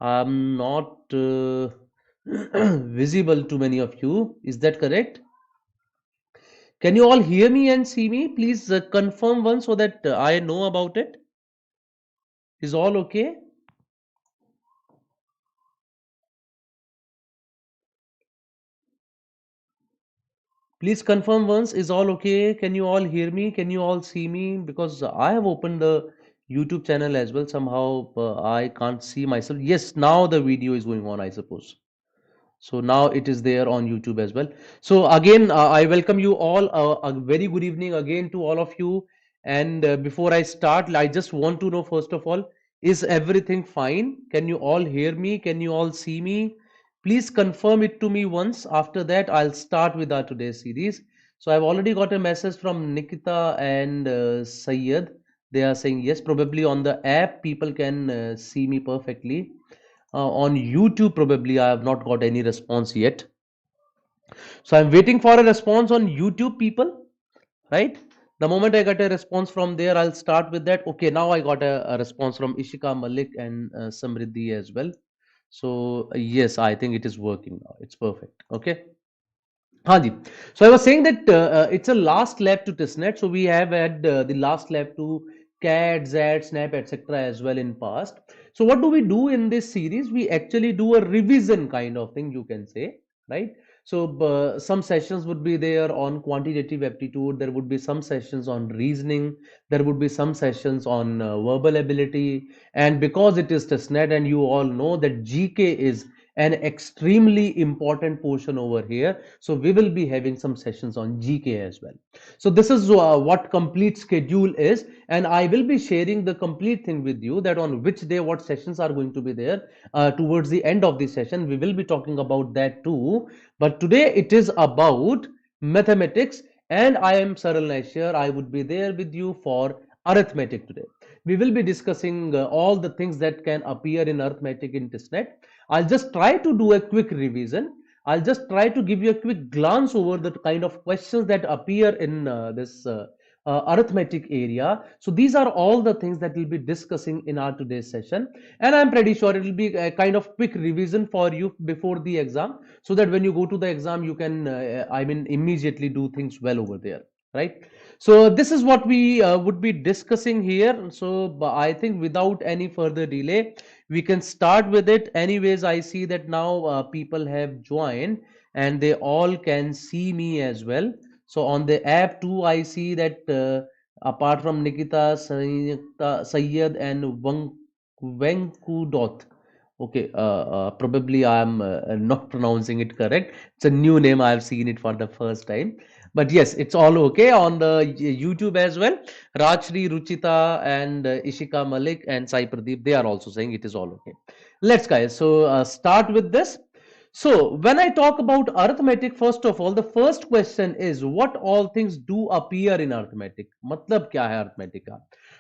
I'm not visible to many of you. Is that correct? Can you all hear me and see me? Please confirm one so that I know about it. Is all okay? Please confirm once. Is all okay? Can you all hear me? Can you all see me? Because I have opened the YouTube channel as well. Somehow I can't see myself. Yes, now the video is going on, I suppose. So now it is there on YouTube as well. So again, I welcome you all. A very good evening again to all of you. And before I start, I just want to know first of all, is everything fine? Can you all hear me? Can you all see me? Please confirm it to me once. After that, I'll start with our today's series. So I've already got a message from Nikita and Syed. They are saying yes. Probably on the app, people can see me perfectly. On YouTube, probably I have not got any response yet. So I'm waiting for a response on YouTube, people, right? The moment I get a response from there, I'll start with that. Okay, now I got a response from Ishika Malik and Samriddhi as well. So yes, I think it is working now. It's perfect. Okay. Hanji. So I was saying that it's a last lap to testnet. So we have had the last lap to CAT, ZAT, SNAP, etc. as well in past. So what do we do in this series? We actually do a revision kind of thing, you can say, right? So some sessions would be there on quantitative aptitude. There would be some sessions on reasoning. There would be some sessions on verbal ability. And because it is testnet, and you all know that GK is an extremely important portion over here, so we will be having some sessions on GK as well. So this is what complete schedule is, and I will be sharing the complete thing with you, that on which day what sessions are going to be there. Towards the end of the session we will be talking about that too, but today it is about mathematics, and I am Saral Nashier. I would be there with you for arithmetic today. We will be discussing all the things that can appear in arithmetic in TISSNET. I'll just try to do a quick revision. I'll just try to give you a quick glance over the kind of questions that appear in this arithmetic area. So these are all the things that we'll be discussing in our today's session. And I'm pretty sure it will be a kind of quick revision for you before the exam, so that when you go to the exam, you can, immediately do things well over there, right? So this is what we would be discussing here. So I think without any further delay, we can start with it. Anyways, I see that now people have joined and they all can see me as well. So on the app too, I see that apart from Nikita, Sayyed and Venkudot. Okay, probably I'm not pronouncing it correct. It's a new name. I've seen it for the first time. But yes, it's all okay on the YouTube as well. Rajshri, Ruchita, and Ishika Malik and Sai Pradeep, they are also saying it is all okay. Let's guys, so start with this. So when I talk about arithmetic, first of all, the first question is what all things do appear in arithmetic? मतलब क्या है arithmetic का?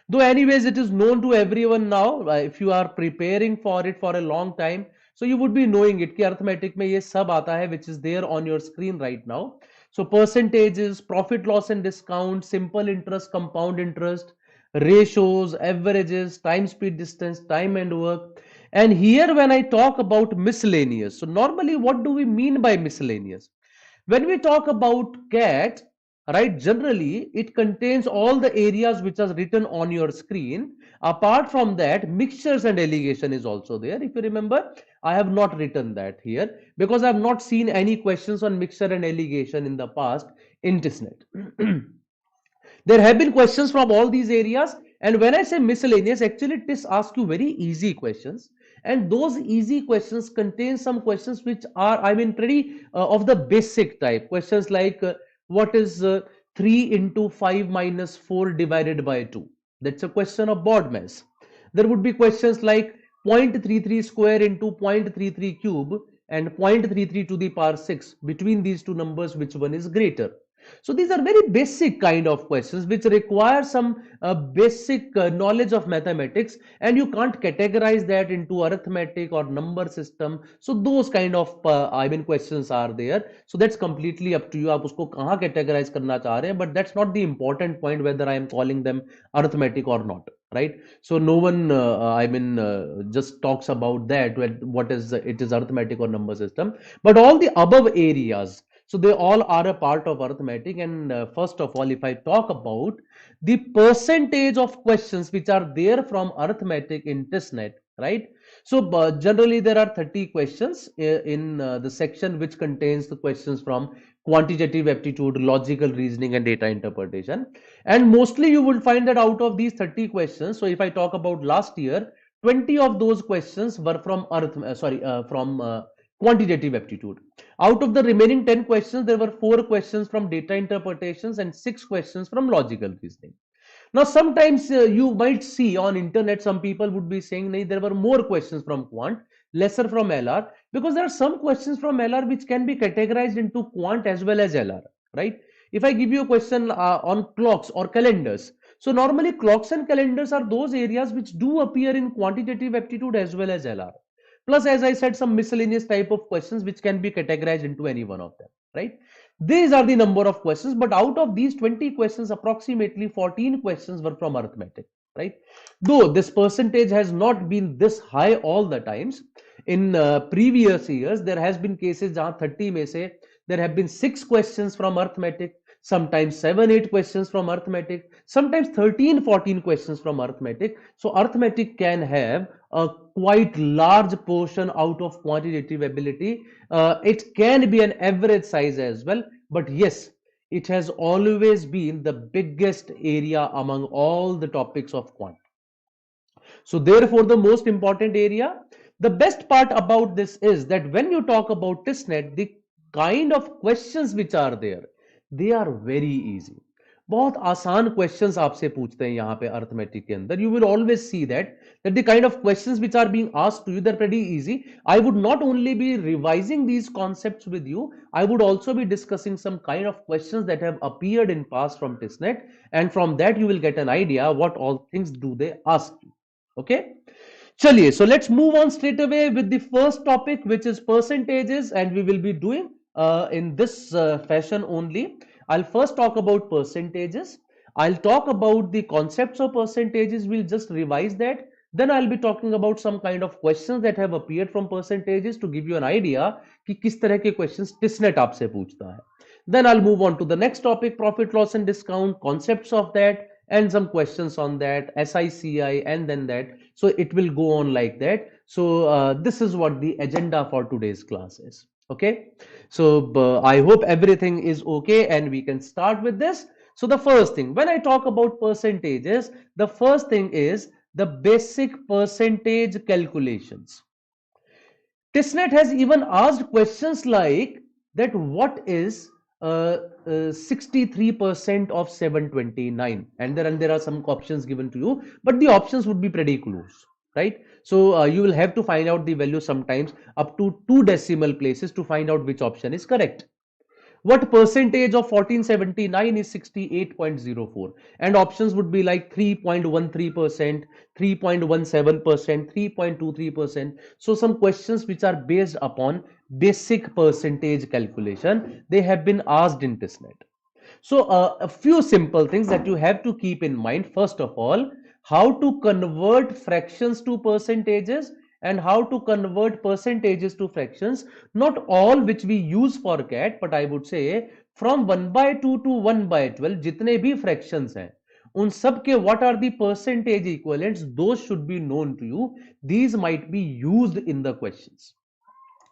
Though anyways, it is known to everyone now. If you are preparing for it for a long time, so you would be knowing it कि arithmetic में ये सब आता है, which is there on your screen right now. So percentages, profit loss and discount, simple interest, compound interest, ratios, averages, time, speed, distance, time and work. And here when I talk about miscellaneous, so normally what do we mean by miscellaneous? When we talk about CAT, right, generally it contains all the areas which are written on your screen. Apart from that, mixtures and alligation is also there. If you remember, I have not written that here because I have not seen any questions on mixture and alligation in the past in TISSNET. There have been questions from all these areas, and when I say miscellaneous, actually TISS asks you very easy questions, and those easy questions contain some questions which are, I mean, pretty of the basic type questions, like what is 3 into 5 minus 4 divided by 2? That's a question of board mass. There would be questions like 0.33 square into 0.33 cube and 0.33 to the power 6. Between these two numbers, which one is greater? So these are very basic kind of questions which require some basic knowledge of mathematics, and you can't categorize that into arithmetic or number system. So those kind of questions are there. So that's completely up to you. आप उसको कहाँ categorize करना चाह रहे हैं, but that's not the important point whether I am calling them arithmetic or not, right? So no one just talks about that, what is it is arithmetic or number system, but all the above areas, so they all are a part of arithmetic. And first of all, if I talk about the percentage of questions which are there from arithmetic in TISSNET, right? So generally there are 30 questions in the section which contains the questions from quantitative aptitude, logical reasoning, and data interpretation. And mostly you will find that out of these 30 questions, so if I talk about last year, 20 of those questions were from quantitative aptitude. Out of the remaining 10 questions, there were 4 questions from data interpretations and 6 questions from logical reasoning. Now, sometimes you might see on internet, some people would be saying, "Nahi, there were more questions from quant, lesser from LR," because there are some questions from LR which can be categorized into quant as well as LR, right? If I give you a question on clocks or calendars, so normally clocks and calendars are those areas which do appear in quantitative aptitude as well as LR. Plus, as I said, some miscellaneous type of questions which can be categorized into any one of them, right? These are the number of questions, but out of these 20 questions, approximately 14 questions were from arithmetic, right? Though this percentage has not been this high all the times. In previous years, there has been cases jahan 30 mein se, there have been 6 questions from arithmetic, sometimes 7, 8 questions from arithmetic, sometimes 13, 14 questions from arithmetic. So arithmetic can have a quite large portion out of quantitative ability. It can be an average size as well, but yes, it has always been the biggest area among all the topics of quant. So therefore, the most important area. The best part about this is that when you talk about TISSNET, the kind of questions which are there, they are very easy. बहुत आसान questions आपसे पूछते हैं यहाँ पे arithmetic के अंदर. You will always see that the kind of questions which are being asked to you, they're pretty easy. I would not only be revising these concepts with you, I would also be discussing some kind of questions that have appeared in past from TISSNET, and from that you will get an idea what all things do they ask you. Okay, chaliye, so let's move on straight away with the first topic, which is percentages, and we will be doing in this fashion only. I'll first talk about percentages. I'll talk about the concepts of percentages. We'll just revise that. Then I'll be talking about some kind of questions that have appeared from percentages to give you an idea कि किस तरह के questions TISSNET आपसे पूछता है. Then I'll move on to the next topic, profit, loss and discount, concepts of that, and some questions on that, SICI, and then that. So it will go on like that. So this is what the agenda for today's class is. Okay. So I hope everything is okay and we can start with this. So the first thing, when I talk about percentages, the first thing is the basic percentage calculations. TISSNET has even asked questions like that, what is 63% of 729, and there are some options given to you, but the options would be pretty close, right? So you will have to find out the value sometimes up to 2 decimal places to find out which option is correct. What percentage of 1479 is 68.04? And options would be like 3.13%, 3.17%, 3.23%. So some questions which are based upon basic percentage calculation, they have been asked in TISSNET. So a few simple things that you have to keep in mind. First of all, how to convert fractions to percentages and how to convert percentages to fractions. Not all which we use for CAT, but I would say from 1/2 to 1/12 जितने भी fractions हैं, उन सब के what are the percentage equivalents, those should be known to you. These might be used in the questions.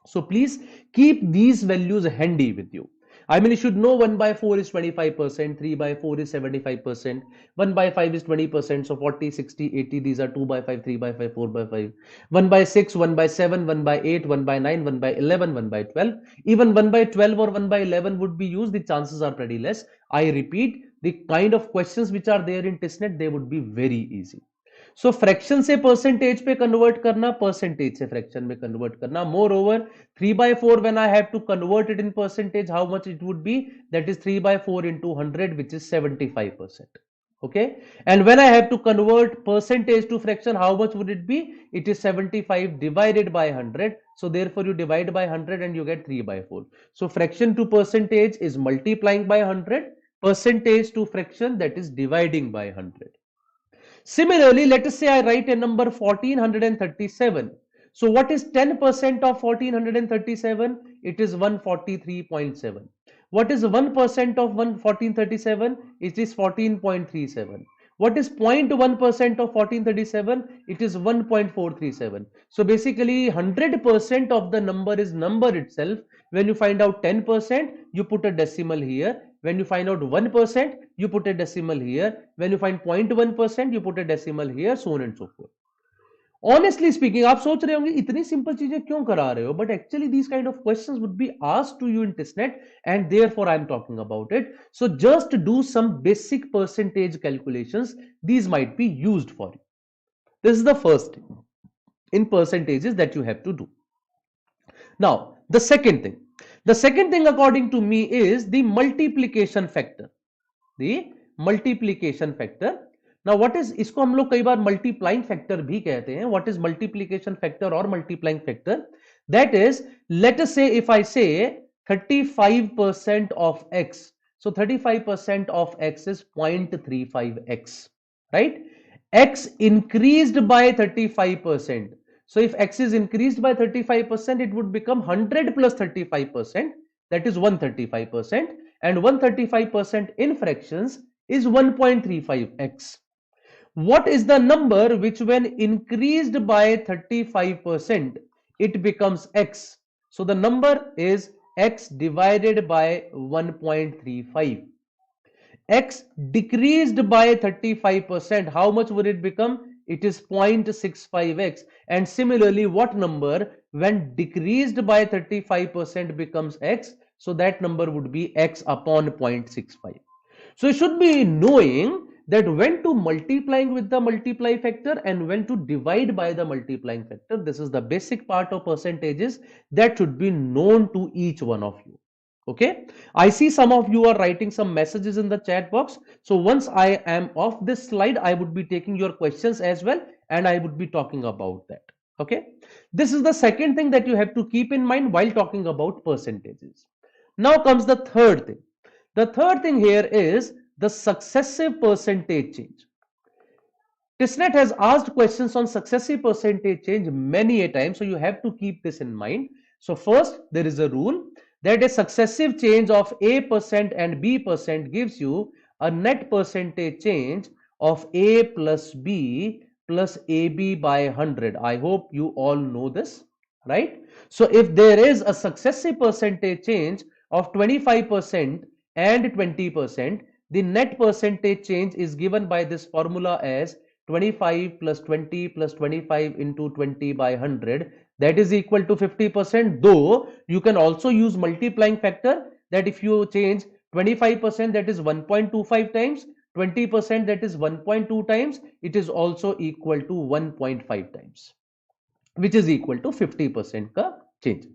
So please keep these values handy with you. I mean, you should know 1/4 is 25%, 3/4 is 75%, 1/5 is 20%, so 40, 60, 80, these are 2/5, 3/5, 4/5, 1/6, 1/7, 1/8, 1/9, 1/11, 1/12. Even 1/12 or 1/11 would be used, the chances are pretty less. I repeat, the kind of questions which are there in TISSNET, they would be very easy. So fraction से percentage पे convert करना, percentage से fraction में convert करना. More over 3/4 when I have to convert it in percentage, how much it would be? That is 3/4 into 100, which is 75%. Okay, and when I have to convert percentage to fraction, how much would it be? It is 75 divided by 100. So therefore you divide by 100 and you get 3/4. So fraction to percentage is multiplying by 100, percentage to fraction, that is dividing by 100. Similarly, let us say I write a number 1437. So what is 10% of 1437? It is 143.7. What is 1% of 1437? It is 14.37. What is 0.1% of 1437? It is 1.437. So basically 100% of the number is number itself. When you find out 10%, you put a decimal here. When you find out 1%, you put a decimal here. When you find 0.1%, you put a decimal here, so on and so forth. Honestly speaking, आप सोच रहे होंगे इतनी simple चीजें क्यों करा रहे हो, but actually these kind of questions would be asked to you in TISSNET, and therefore I am talking about it. So just do some basic percentage calculations. These might be used for you. This is the first thing in percentages that you have to do. Now, the second thing according to me is the multiplication factor. The multiplication factor. Now, what is, इसको हम लोग कई बार multiplying factor भी कहते हैं. What is multiplication factor or multiplying factor? That is, let us say if I say 35% of x. So 35% of x is 0.35x, right? X increased by 35%. So if x is increased by 35%, it would become 100 plus 35%, that is 135%, and 135% in fractions is 1.35x. What is the number which when increased by 35%, it becomes x? So the number is x divided by 1.35. X decreased by 35%, how much would it become? It is 0.65x. And similarly, what number when decreased by 35% becomes x? So that number would be x upon 0.65. So you should be knowing that when to multiplying with the multiply factor and when to divide by the multiplying factor. This is the basic part of percentages that should be known to each one of you. Okay, I see some of you are writing some messages in the chat box. So once I am off this slide, I would be taking your questions as well, and I would be talking about that. Okay, this is the second thing that you have to keep in mind while talking about percentages. Now comes the third thing. The third thing here is the successive percentage change. TISSNET has asked questions on successive percentage change many a time, so you have to keep this in mind. So first, there is a rule that a successive change of A% and B% gives you a net percentage change of A plus B plus AB by 100. I hope you all know this, right? So if there is a successive percentage change of 25% and 20%, the net percentage change is given by this formula as 25 plus 20 plus 25 into 20 by 100, that is equal to 50%. Though you can also use multiplying factor, that if you change 25%, that is 1.25 times, 20%, that is 1.2 times, it is also equal to 1.5 times, which is equal to 50% ka change.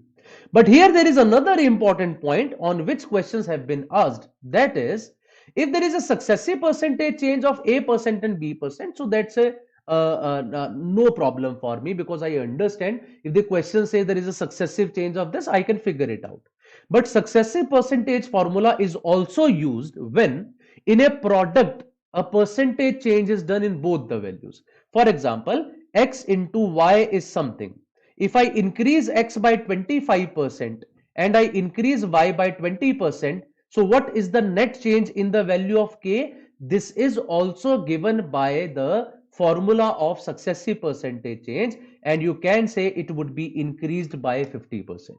But here there is another important point on which questions have been asked, that is, if there is a successive percentage change of A% and B%, so that's a no problem for me, because I understand if the question says there is a successive change of this, I can figure it out. But successive percentage formula is also used when in a product a percentage change is done in both the values. For example, x into y is something. If I increase x by 25% and I increase y by 20%, so what is the net change in the value of k? This is also given by the formula of successive percentage change, and you can say it would be increased by 50%.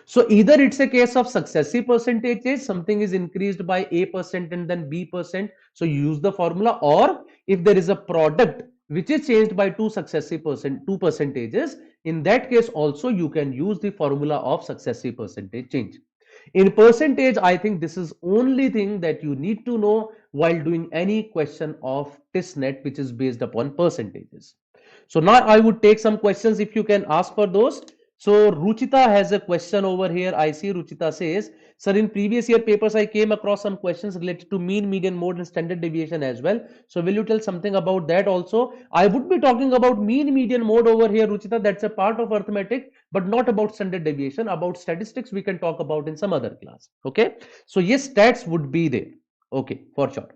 So either it's a case of successive percentage change, something is increased by A% and then B%, so you use the formula, or if there is a product which is changed by two percentages, in that case also you can use the formula of successive percentage change. In percentage, I think this is only thing that you need to know while doing any question of TISSNET, which is based upon percentages. So now I would take some questions if you can ask for those. So Ruchita has a question over here. I see Ruchita says, sir, in previous year papers, I came across some questions related to mean, median, mode and standard deviation as well. So will you tell something about that also? I would be talking about mean, median, mode over here, Ruchita. That's a part of arithmetic, but not about standard deviation. About statistics, we can talk about in some other class. Okay. So yes, stats would be there. Okay, for sure.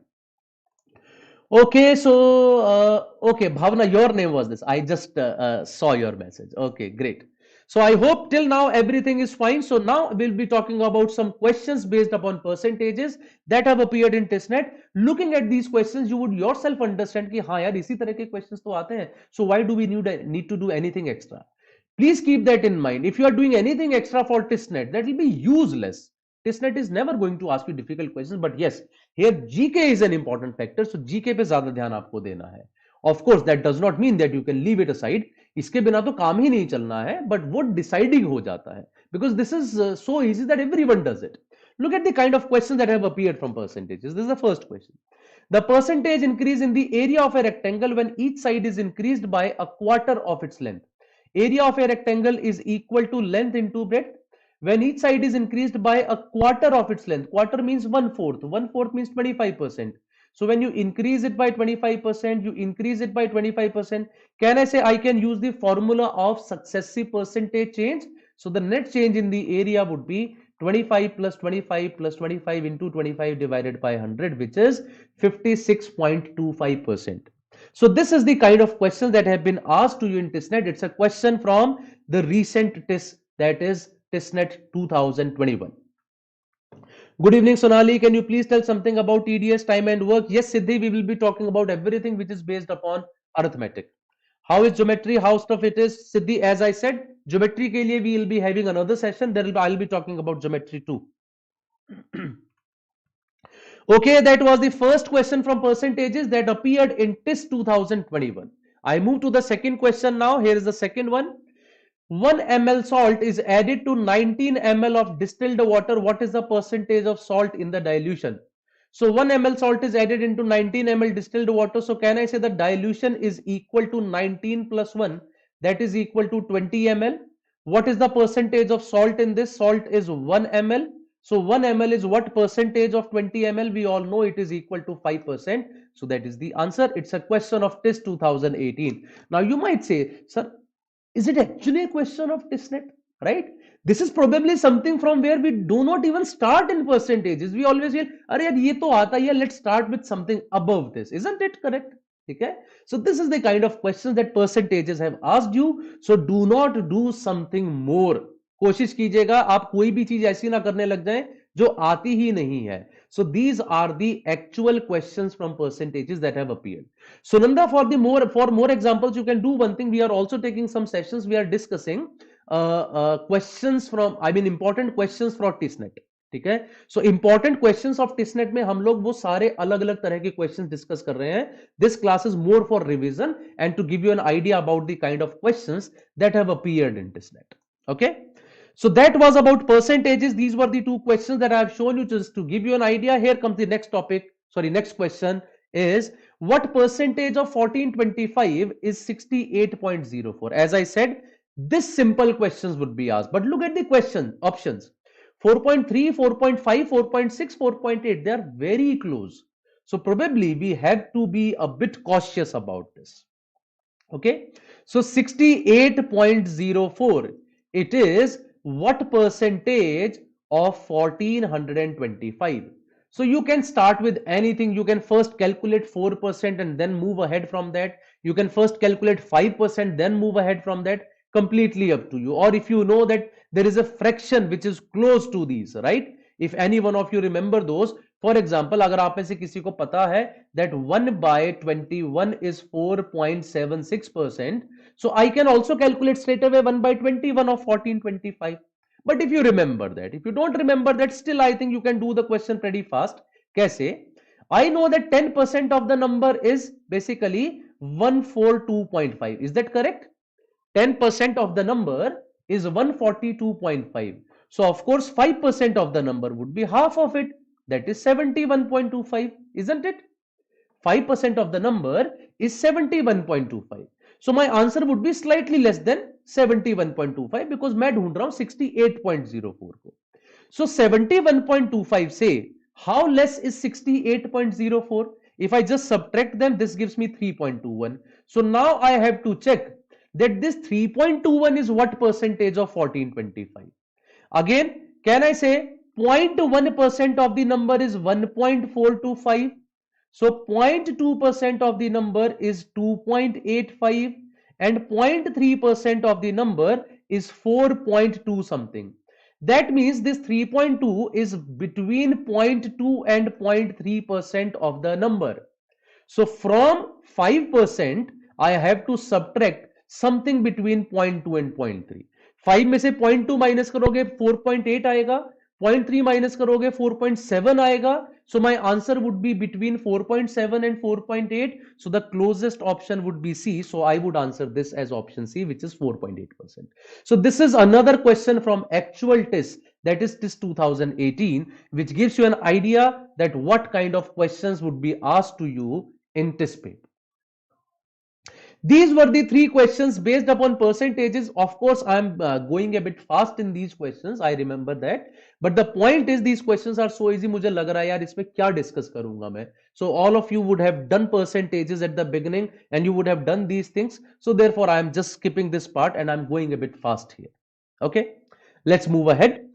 Okay, so okay, Bhavna, your name was this. I just saw your message. Okay, great. So I hope till now everything is fine. So now we'll be talking about some questions based upon percentages that have appeared in TISSNET. Looking at these questions, you would yourself understand कि हाँ यार इसी तरह के questions तो आते हैं. So why do we need to do anything extra? Please keep that in mind. If you are doing anything extra for TISSNET, that will be useless. TISSNET is never going to ask you difficult questions, but yes, here GK is an important factor, so GK पे ज्यादा ध्यान आपको देना है. Of course, that does not mean that you can leave it aside. इसके बिना तो काम ही नहीं चलना है, but वो deciding हो जाता है, because this is so easy that everyone does it. Look at the kind of questions that have appeared from percentages. This is the first question. The percentage increase in the area of a rectangle when each side is increased by a quarter of its length. Area of a rectangle is equal to length into breadth when each side is increased by a quarter of its length. Quarter means 1/4. 1/4 means 25%. So when you increase it by 25%, you increase it by 25%. Can I say I can use the formula of successive percentage change? So the net change in the area would be 25 plus 25 plus 25 into 25 divided by 100, which is 56.25%. So this is the kind of questions that have been asked to you in TISSNET. It's a question from the recent TISS, that is TISSNET 2021. Good evening, Sonali. Can you please tell something about TDS, time and work? Yes, Siddhi, we will be talking about everything which is based upon arithmetic. How is geometry? How stuff it is? Siddhi, as I said, geometry ke liye we will be having another session. I'll be talking about geometry too. Okay, that was the first question from percentages that appeared in TISS 2021. I move to the second question now. Here is the second one. 1 ml salt is added to 19 ml of distilled water. What is the percentage of salt in the dilution? So 1 ml salt is added into 19 ml distilled water. So can I say the dilution is equal to 19 plus 1? That is equal to 20 ml. What is the percentage of salt in this? Salt is 1 ml. So 1 ml is what percentage of 20 ml? We all know it is equal to 5%. So that is the answer. It's a question of TISS 2018. Now you might say, sir, is it actually a question of TISSNET? Right? This is probably something from where we do not even start in percentages. We always feel, अरे यार ये तो आता ही है, let's start with something above this. Isn't it correct? Okay? So this is the kind of questions that percentages have asked you. So do not do something more. कोशिश कीजिएगा आप कोई भी चीज ऐसी ना करने लग जाएं जो आती ही नहीं है. So these are the actual questions from percentages that have appeared. So Nanda, for more examples, you can do one thing. We are also taking some sessions. We are discussing questions from, I mean, important questions for TISSNET. ठीक है. So important questions of TISSNET में हम लोग वो सारे अलग अलग तरह के questions discuss कर रहे हैं. This class is more for revision and to give you an idea about the kind of questions that have appeared in TISSNET. Okay. So that was about percentages. These were the two questions that I have shown you just to give you an idea. Here comes the next topic. Sorry, next question is what percentage of 1425 is 68.04? As I said, this simple questions would be asked. But look at the question options. 4.3, 4.5, 4.6, 4.8. They are very close. So probably we have to be a bit cautious about this. Okay. So 68.04. It is what percentage of 1425? So you can start with anything. You can first calculate 4% and then move ahead from that. You can first calculate 5%, then move ahead from that. Completely up to you. Or if you know that there is a fraction which is close to these, right? If any one of you remember those, for example, अगर आप में से किसी को पता है that 1/21 is 4.76%, so I can also calculate straight away 1/21 of 1425. But if you remember that, if you don't remember that, still I think you can do the question pretty fast. कैसे? I know that 10% of the number is basically 142.5. Is that correct? 10% of the number is 142.5. So of course 5% of the number would be half of it, that is 71.25, isn't it? 5% of the number is 71.25. So my answer would be slightly less than 71.25 because मैं ढूंढ रहा हूं 68.04 को. So 71.25 say, how less is 68.04? If I just subtract them, this gives me 3.21. So now I have to check that this 3.21 is what percentage of 1425? Again, can I say 0.1% of the number is 1.425? So 0.2% of the number is 2.85 and 0.3% of the number is 4.2 something. That means this 3.2 is between 0.2 and 0.3% of the number. So from 5% I have to subtract something between 0.2 and 0.3. 5 में से 0.2 minus करोगे 4.8 आएगा, 0.3 minus करोगे 4.7 आएगा. So my answer would be between 4.7 and 4.8. So the closest option would be C. So I would answer this as option C, which is 4.8%. So this is another question from actual TISS, that is TISS 2018, which gives you an idea that what kind of questions would be asked to you in TISS paper. These were the three questions based upon percentages. Of course, I'm going a bit fast in these questions. I remember that. But the point is, these questions are so easy. मुझे लग रहा है यार इसमें क्या discuss करूंगा मैं. So all of you would have done percentages at the beginning and you would have done these things. So therefore, I am just skipping this part and I'm going a bit fast here. Okay, let's move ahead.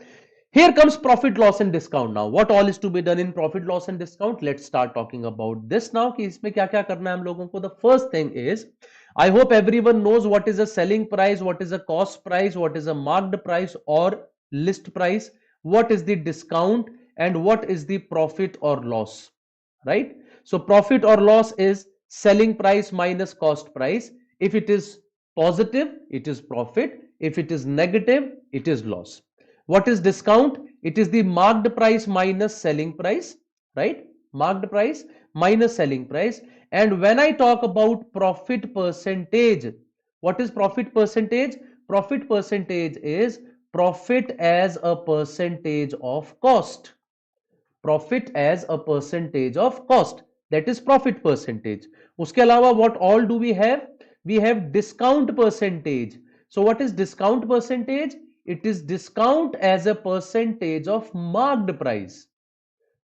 Here comes profit loss and discount now. What all is to be done in profit loss and discount? Let's start talking about this now. कि इसमें क्या क्या करना है हम लोगों को. The first thing is, I hope everyone knows what is a selling price, what is a cost price, what is a marked price or list price, what is the discount, and what is the profit or loss, right? So profit or loss is selling price minus cost price. If it is positive, it is profit. If it is negative, it is loss. What is discount? It is the marked price minus selling price, right? Marked price minus selling price. And when I talk about profit percentage, what is profit percentage? Profit percentage is profit as a percentage of cost. Profit as a percentage of cost. That is profit percentage. उसके अलावा what all do we have? We have discount percentage. So what is discount percentage? It is discount as a percentage of marked price.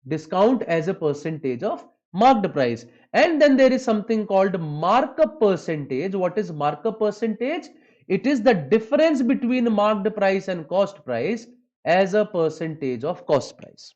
Discount as a percentage of marked price. And then there is something called markup percentage. What is markup percentage? It is the difference between marked price and cost price as a percentage of cost price.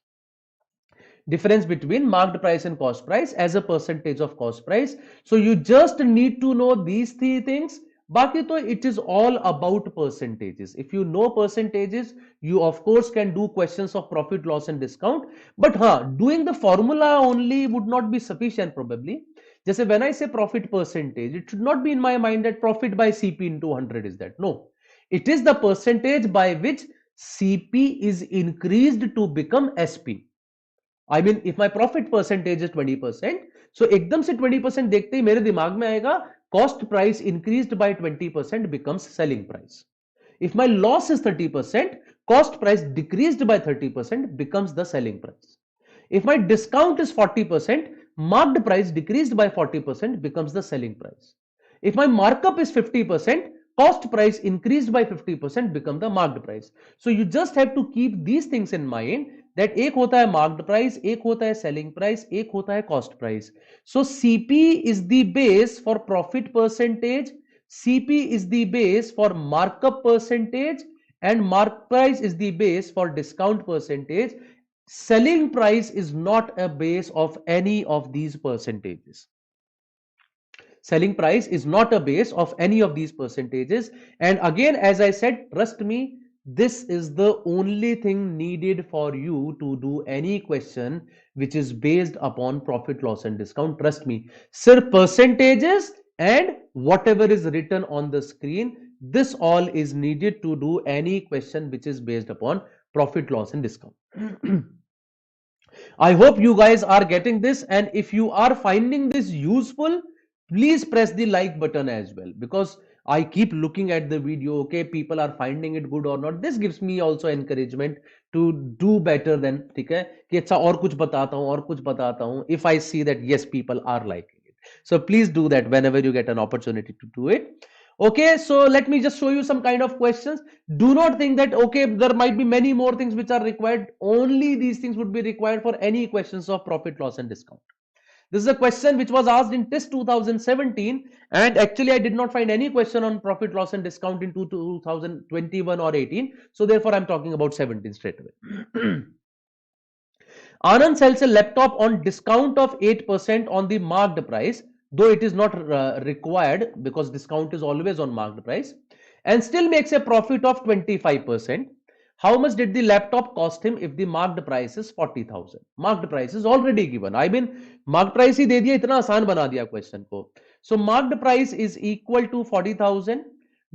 Difference between marked price and cost price as a percentage of cost price. So you just need to know these three things. बाकी तो it is all about percentages. If you know percentages, you of course can do questions of profit, loss and discount. But doing the formula only would not be sufficient probably. जैसे when I say profit percentage, it should not be in my mind that profit by CP into 100 is that. No. It is the percentage by which CP is increased to become SP. I mean, if my profit percentage is 20%, so एकदम से 20% देखते ही मेरे दिमाग में आएगा cost price increased by 20% becomes selling price. If my loss is 30%, cost price decreased by 30% becomes the selling price. If my discount is 40%, marked price decreased by 40% becomes the selling price. If my markup is 50%, cost price increased by 50% become the marked price. So you just have to keep these things in mind that एक होता है marked price, एक होता है selling price, एक होता है cost price. So CP is the base for profit percentage, CP is the base for markup percentage, and mark price is the base for discount percentage. Selling price is not a base of any of these percentages. Selling price is not a base of any of these percentages. And again, as I said, trust me, this is the only thing needed for you to do any question which is based upon profit, loss and discount. Trust me, sir, percentages and whatever is written on the screen, this all is needed to do any question which is based upon profit, loss and discount. I hope you guys are getting this, and if you are finding this useful, please press the like button as well, because I keep looking at the video, okay, people are finding it good or not. This gives me also encouragement to do better than, ठीक है, कि अच्छा और कुछ बताता हूँ और कुछ बताता हूँ, if I see that yes people are liking it. So please do that whenever you get an opportunity to do it. Okay, so let me just show you some kind of questions. Do not think that okay there might be many more things which are required. Only these things would be required for any questions of profit, loss and discount. This is a question which was asked in TISS 2017, and actually I did not find any question on profit, loss and discount in 2021 or 18. So therefore I'm talking about 17 straight away. Anand sells a laptop on discount of 8% on the marked price, though it is not required because discount is always on marked price, and still makes a profit of 25%. How much did the laptop cost him if the marked price is 40,000? Marked price is already given. I mean, marked price ही दे दिया, इतना आसान बना दिया question को. So marked price is equal to 40,000.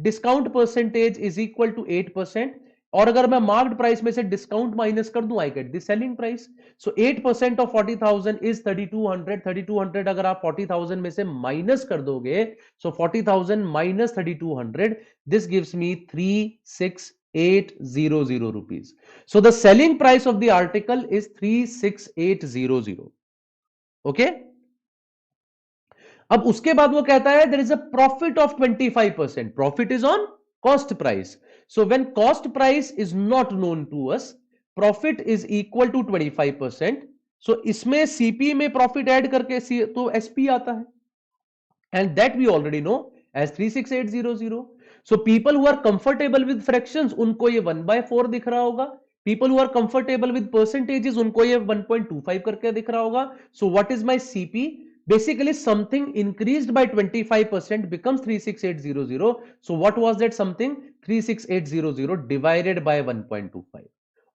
Discount percentage is equal to 8%. और अगर मैं marked price में से डिस्काउंट माइनस कर दूं, I get the selling price. So 8% of 40,000 is 3200. 3200 अगर आप 40,000 में से माइनस कर दोगे, सो 40,000 minus 3200, this gives me 36800 rupees. So the selling price of the article is 36800. Okay. अब उसके बाद वो कहता है there is a profit of 25%. Profit is on cost price. So when cost price is not known to us, profit is equal to 25%. So इसमें CP में profit add करके तो SP आता है, and that we already know as 36800. So people who are comfortable with fractions, उनको ये 1/4 दिख रहा होगा. People who are comfortable with percentages, उनको ये 1.25 करके दिख रहा होगा. So what is my CP? Basically something increased by 25% becomes 36800. So what was that something? 36800 divided by 1.25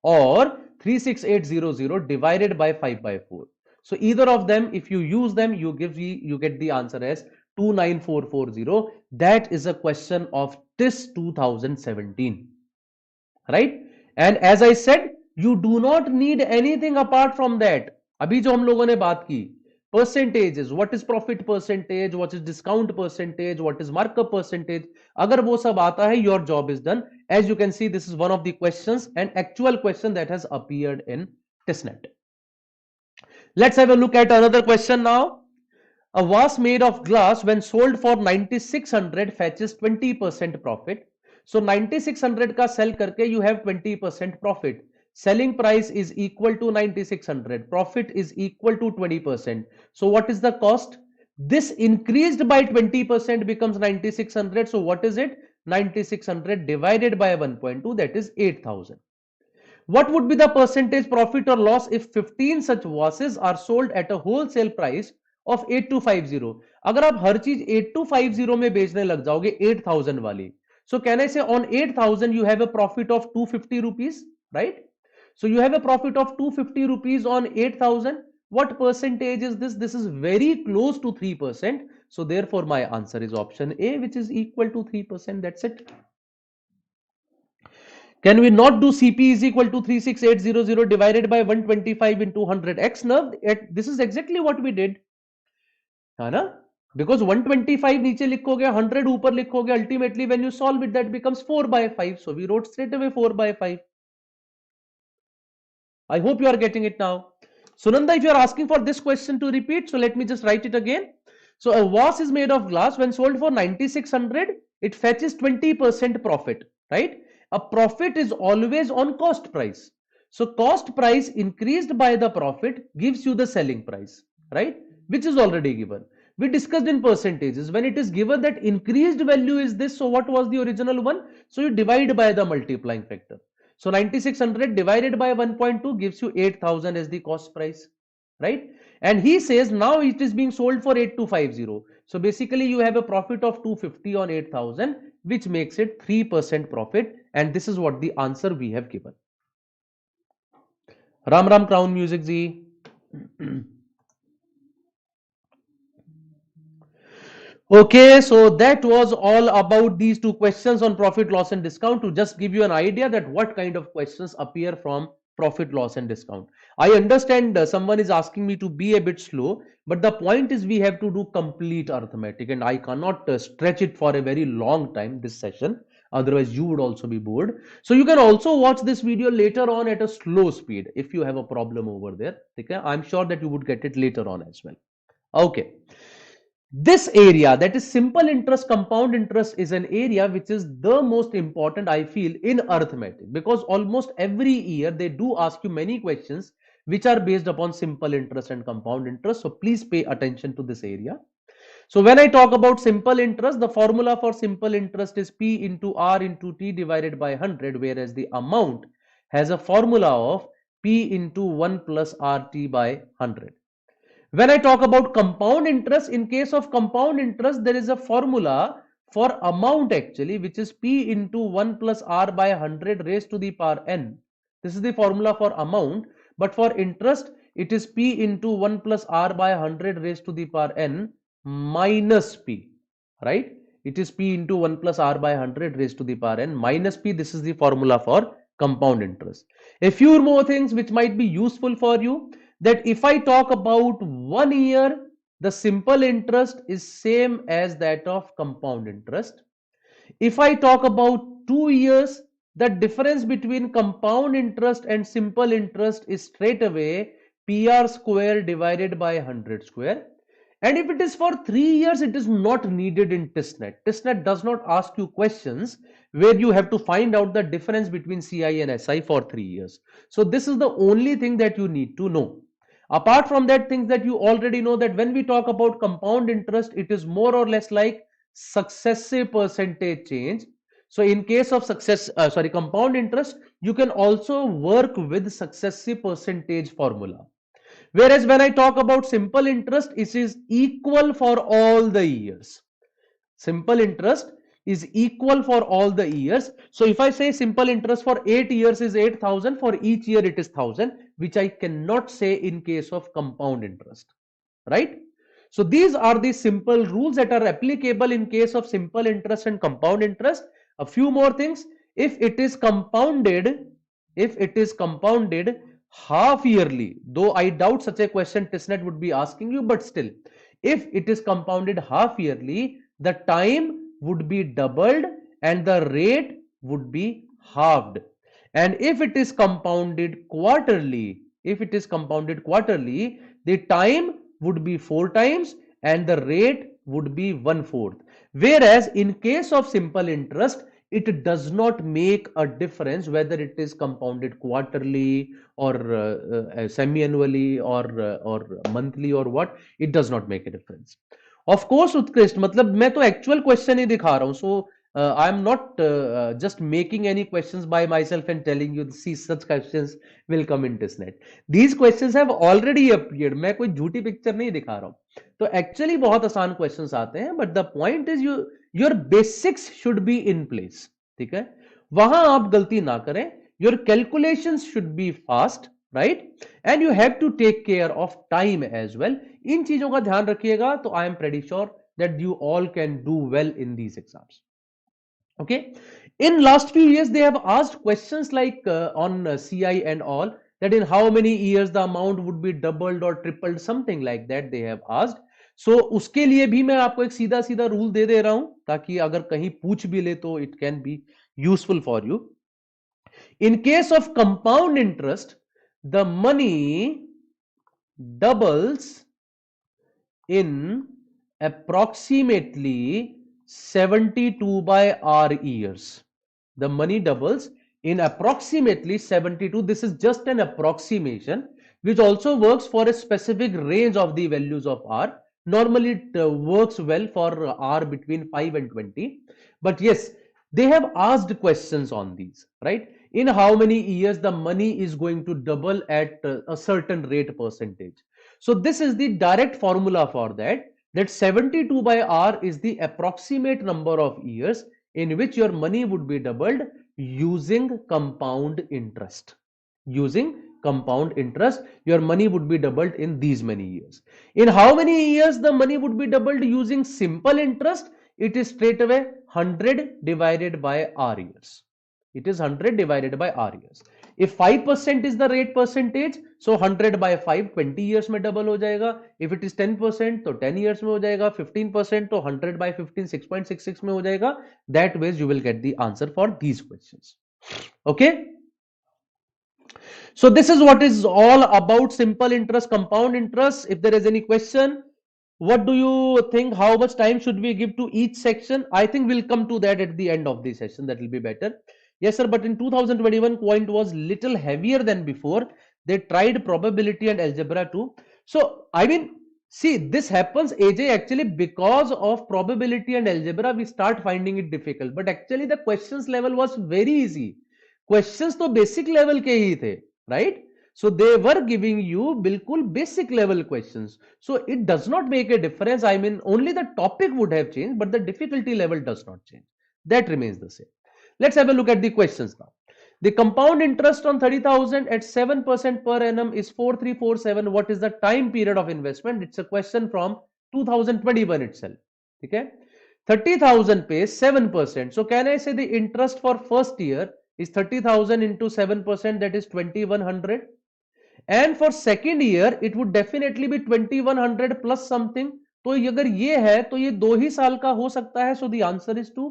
or 36800 divided by 5/4. So either of them, if you use them, you get the answer as 29440. That is a question of TISS 2017, right? And as I said, you do not need anything apart from that. अभी जो हम लोगों ने बात की, percentages, what is profit percentage, what is discount percentage, what is markup percentage, अगर वो सब आता है, your job is done. As you can see, this is one of the questions, an actual question that has appeared in TISSNET. Let's have a look at another question now. A vase made of glass when sold for 9600 fetches 20% profit. So 9600 का sell करके you have 20% profit. Selling price is equal to 9600. Profit is equal to 20%. So what is the cost? This increased by 20% becomes 9600. So what is it? 9600 divided by 1.2, that is 8000. What would be the percentage profit or loss if 15 such vases are sold at a wholesale price of 8250? अगर आप हर चीज 8250 में बेचने लग जाओगे 8000 वाली, so can I say on 8000 you have a profit of 250 rupees, right? So you have a profit of 250 rupees on 8000. What percentage is this? This is very close to 3%. So therefore my answer is option A, which is equal to 3%. That's it. Can we not do CP is equal to 36800 divided by 125 into 100x? No, this is exactly what we did, है ना? Because 125 नीचे लिखोगे, 100 ऊपर लिखोगे, ultimately when you solve it, that becomes 4/5. So we wrote straight away 4/5. I hope you are getting it now. Sunanda, if you are asking for this question to repeat, so let me just write it again. So a vase is made of glass. When sold for 9600, it fetches 20% profit, right? A profit is always on cost price. So cost price increased by the profit gives you the selling price, right? Which is already given. We discussed in percentages. When it is given that increased value is this, so what was the original one? So you divide by the multiplying factor. So 9600 divided by 1.2 gives you 8000 as the cost price, right? And he says now it is being sold for 8250. So basically you have a profit of 250 on 8000, which makes it 3% profit. And this is what the answer we have given. Ram Ram Crown Music ji. Okay, so that was all about these two questions on profit, loss and discount, to just give you an idea that what kind of questions appear from profit loss and discount. I understand someone is asking me to be a bit slow, but the point is we have to do complete arithmetic, and I cannot stretch it for a very long time this session. Otherwise, you would also be bored. So you can also watch this video later on at a slow speed if you have a problem over there. Okay, I'm sure that you would get it later on as well. Okay. This area, that is simple interest, compound interest, is an area which is the most important, I feel, in arithmetic, because almost every year they do ask you many questions which are based upon simple interest and compound interest. So please pay attention to this area. So when I talk about simple interest, the formula for simple interest is P into R into T divided by 100, whereas the amount has a formula of P into 1 plus RT by 100. When I talk about compound interest, in case of compound interest, there is a formula for amount actually, which is P into 1 plus R by 100 raised to the power N. This is the formula for amount, but for interest, it is P into 1 plus R by 100 raised to the power N minus P, right? It is P into 1 plus R by 100 raised to the power N minus P. This is the formula for compound interest. A few more things which might be useful for you, that if I talk about 1 year, the simple interest is same as that of compound interest. If I talk about 2 years, the difference between compound interest and simple interest is straight away PR square divided by 100 square. And if it is for 3 years, it is not needed in TISSNET. TISSNET does not ask you questions where you have to find out the difference between CI and SI for 3 years. So this is the only thing that you need to know. Apart from that, things that you already know, that when we talk about compound interest, it is more or less like successive percentage change. So in case of compound interest, you can also work with successive percentage formula. Whereas when I talk about simple interest, it is equal for all the years. Simple interest is equal for all the years. So if I say simple interest for 8 years is 8,000, for each year it is 1,000, which I cannot say in case of compound interest, right? So these are the simple rules that are applicable in case of simple interest and compound interest. A few more things. If it is compounded half yearly, though I doubt such a question TISSNET would be asking you, but still, if it is compounded half yearly, the time would be doubled and the rate would be halved. And if it is compounded quarterly, the time would be 4 times and the rate would be 1/4. Whereas in case of simple interest, it does not make a difference whether it is compounded quarterly or semi-annually or monthly or what. It does not make a difference. Of course, उत्कृष्ट मतलब मैं तो actual question ही दिखा रहा हूँ. So I am not just making any questions by myself and telling you, see, such questions will come in TISSNET. These questions have already appeared. मैं कोई झूठी picture नहीं दिखा रहा हूँ. तो actually बहुत आसान questions आते हैं, but the point is your basics should be in place. ठीक है, वहां आप गलती ना करें. Your calculations should be fast, right? And you have to take care of time as well. इन चीजों का ध्यान रखिएगा, तो I am pretty sure that you all can do well in these exams. Okay, in last few years they have asked questions like on CI and all, that in how many years the amount would be doubled or tripled, something like that they have asked. So उसके लिए भी मैं आपको एक सीधा सीधा rule दे दे रहा हूं, ताकि अगर कहीं पूछ भी ले तो it can be useful for you. In case of compound interest, the money doubles in approximately 72 by R years. The money doubles in approximately 72. This is just an approximation, which also works for a specific range of the values of R. Normally it works well for R between 5 and 20. But yes, they have asked questions on these, right? In how many years the money is going to double at a certain rate percentage. So this is the direct formula for that. That 72 by R is the approximate number of years in which your money would be doubled using compound interest. Using compound interest, your money would be doubled in these many years. In how many years the money would be doubled using simple interest? It is straight away 100 divided by R years. It is 100 divided by R years. If 5% is the rate percentage, so 100 by 5 20 years में double हो जाएगा. If it is 10% तो 10 years में हो जाएगा. 15% तो 100 by 15 6.66 में हो जाएगा. That ways you will get the answer for these questions. Okay. So this is what is all about simple interest, compound interest. If there is any question, what do you think? How much time should we give to each section? I think we'll come to that at the end of the session. That will be better. Yes, sir. But in 2021, Quant was little heavier than before. They tried probability and algebra too. So, I mean, see, this happens, AJ, actually because of probability and algebra, we start finding it difficult. But actually, the questions level was very easy. Questions तो basic level के ही थे, right? So they were giving you बिल्कुल basic level questions. So it does not make a difference. I mean, only the topic would have changed, but the difficulty level does not change. That remains the same. Let's have a look at the questions now. The compound interest on 30,000 at 7% per annum is 4347. What is the time period of investment? It's a question from 2021 itself. Okay. 30,000 pays 7%. So can I say the interest for first year is 30,000 into 7%, that is 2100. And for second year it would definitely be 2100 plus something. तो अगर ये है तो ये 2 ही साल का हो सकता है. So the answer is 2.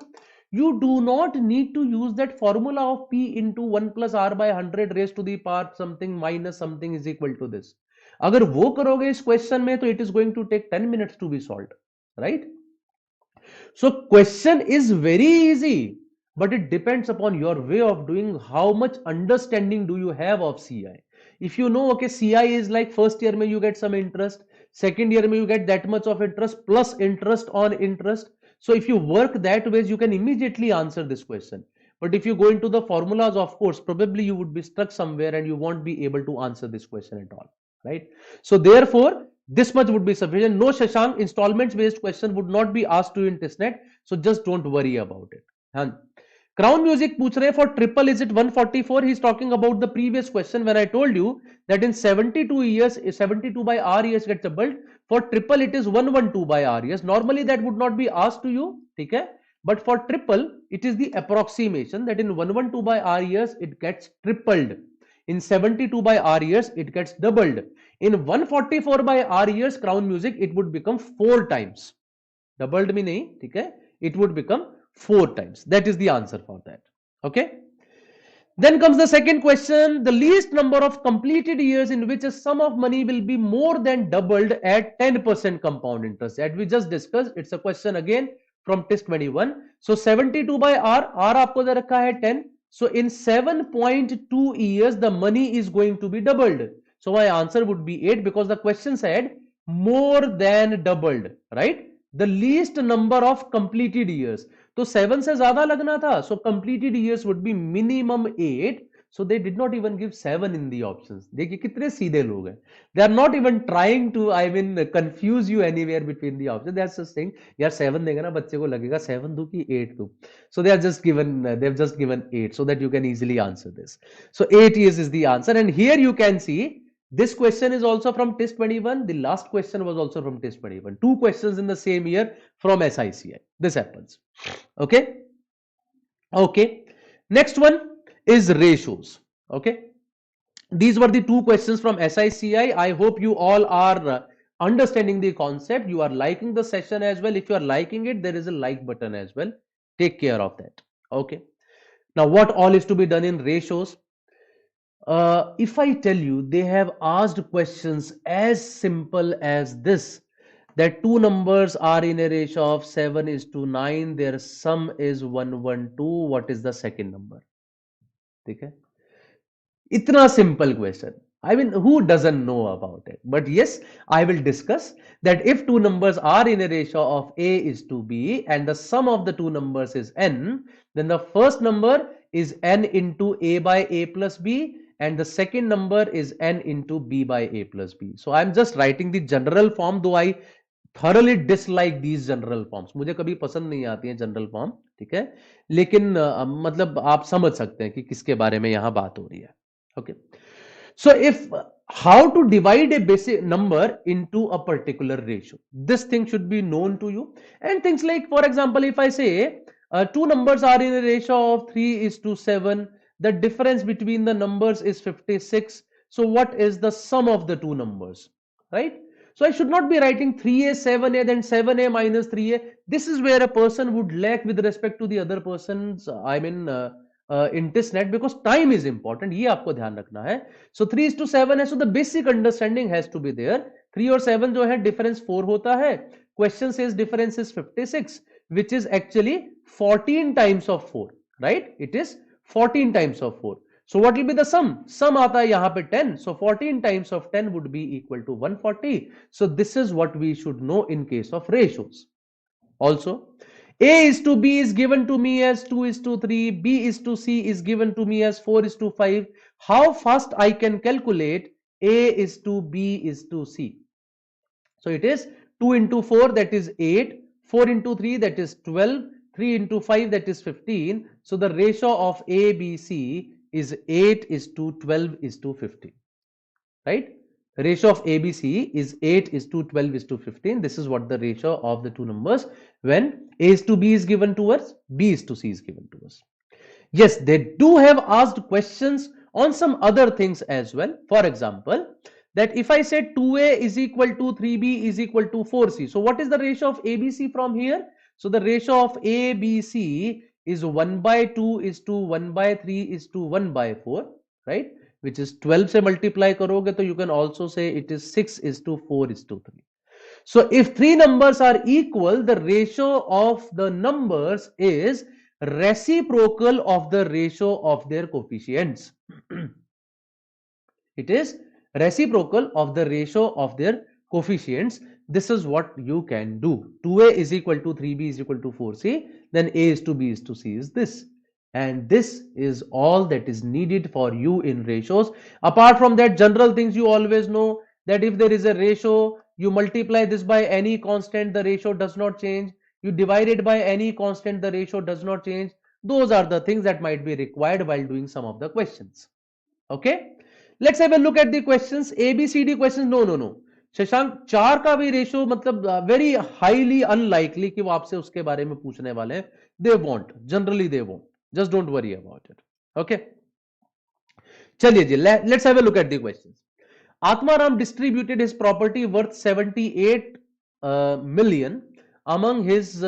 You do not need to use that formula of P into 1 plus R by 100 raised to the power something minus something is equal to this. अगर वो करोगे इस क्वेश्चन में तो it is going to take 10 minutes to be solved, right? So question is very easy, but it depends upon your way of doing. How much understanding do you have of CI? If you know, okay, CI is like first year mein you get some interest, second year mein you get that much of interest plus interest on interest. So if you work that ways, you can immediately answer this question. But if you go into the formulas, of course, probably you would be stuck somewhere and you won't be able to answer this question at all, right? So therefore, this much would be sufficient. No, Shashank, installments based question would not be asked to you in TISSNET. So just don't worry about it. हाँ. Crown Music पूछ रहे for triple is it 144? He's talking about the previous question when I told you that in 72 years, 72 by R years gets doubled. For triple it is 112 by R years. Normally that would not be asked to you. ठीक है? But for triple, it is the approximation that in 112 by R years it gets tripled. In 72 by R years it gets doubled. In 144 by R years Crown Music it would become 4 times. Doubled में नहीं, ठीक है? It would become 4 times. That is the answer for that. Okay. Then comes the second question. The least number of completed years in which a sum of money will be more than doubled at 10% compound interest. That we just discussed. It's a question again from TISS 21. So 72 by R. R आपको दे रखा है 10. So in 7.2 years the money is going to be doubled. So my answer would be 8 because the question said more than doubled, right? The least number of completed years. तो 7 से ज्यादा लगना था. So completed years would be minimum 8. So they did not even give 7 in the options. देखिए कितने सीधे लोग हैं. They are not even trying to, I mean, confuse you anywhere between the options. They are just saying, यार 7 देगा ना बच्चे को लगेगा 7 दो कि 8 दो. So they are just given, they have just given 8 so that you can easily answer this. So 8 years is the answer. And here you can see this question is also from TISS 21. The last question was also from TISS 21. 2 questions in the same year from SICI. This happens. Okay. Okay. Next one is ratios. Okay. These were the 2 questions from SICI. I hope you all are understanding the concept. You are liking the session as well. If you are liking it, there is a like button as well. Take care of that. Okay. Now, what all is to be done in ratios? If I tell you they have asked questions as simple as this, that 2 numbers are in a ratio of 7:9, their sum is 112, what is the second number? ठीक है? Itna simple question. I mean, who doesn't know about it? But yes, I will discuss that if 2 numbers are in a ratio of A is to B and the sum of the 2 numbers is n, then the first number is n into A by A plus B and the second number is n into B by A plus B. So I'm just writing the general form, though I thoroughly dislike these general forms. मुझे कभी पसंद नहीं आती है general form, ठीक है? लेकिन मतलब आप समझ सकते हैं कि किसके बारे में यहाँ बात हो रही है. Okay. So if how to divide a basic number into a particular ratio, this thing should be known to you. And things like, for example, if I say 2 numbers are in a ratio of 3:7, The difference between the numbers is 56. So what is the sum of the two numbers, right? So I should not be writing 3a, 7a, then 7a minus 3a. This is where a person would lack with respect to the other persons, in TISSNET, because time is important. ये आपको ध्यान रखना है. So 3 is to 7 है, so the basic understanding has to be there. 3 और 7 जो है difference 4 होता है. Question says difference is 56, which is actually 14 times of 4, right? It is 14 times of 4. So what will be the sum? Sum आता है यहाँ पे 10. So 14 times of 10 would be equal to 140. So this is what we should know in case of ratios. Also, A is to B is given to me as 2 is to 3. B is to C is given to me as 4 is to 5. How fast I can calculate A is to B is to C? So it is 2 into 4, that is 8. 4 into 3, that is 12. 3 into 5, that is 15. So the ratio of A, B, C is 8 is to 12 is to 15, right? The ratio of ABC is 8 is to 12 is to 15. This is what the ratio of the two numbers when A is to B is given to us, B is to C is given to us. Yes, they do have asked questions on some other things as well. For example, that if I say 2A is equal to 3B is equal to 4C. So what is the ratio of ABC from here? So the ratio of ABC is 1 by 2 is to 1 by 3 is to 1 by 4, right? Which is 12 से multiply करोगे तो you can also say it is 6 is to 4 is to 3. So if three numbers are equal, the ratio of the numbers is reciprocal of the ratio of their coefficients. It is reciprocal of the ratio of their coefficients. This is what you can do. 2a is equal to 3b is equal to 4c, then a is to b is to c is this. And this is all that is needed for you in ratios. Apart from that, general things you always know, that if there is a ratio, you multiply this by any constant, the ratio does not change. You divide it by any constant, the ratio does not change. Those are the things that might be required while doing some of the questions. Okay, let's have a look at the questions. A B C D questions. No, Shashank 4 का भी ratio मतलब very highly unlikely कि वो आपसे उसके बारे में पूछने वाले हैं. They want, generally they want. Just don't worry about it. Okay. चलिए जी, let's have a look at the questions. Atmaram distributed his property worth 78 million among his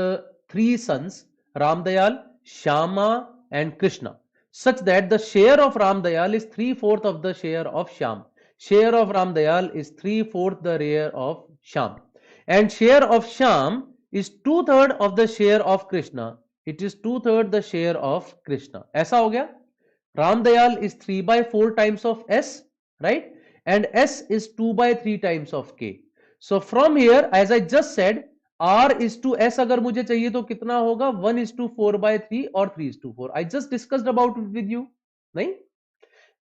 three sons, Ramdayal, Shama, and Krishna, such that the share of Ramdayal is 3/4 of the share of Sham. Share of Ramdayal is 3/4 the share of Sham, and share of Sham is 2/3 of the share of Krishna. It is 2/3 the share of Krishna. ऐसा हो गया. Ramdayal is 3 by 4 times of S, right? And S is 2 by 3 times of K. So from here, as I just said, R is to S अगर मुझे चाहिए तो कितना होगा? 1 is to 4 by 3 और 3 is to 4. I just discussed about it with you. नहीं?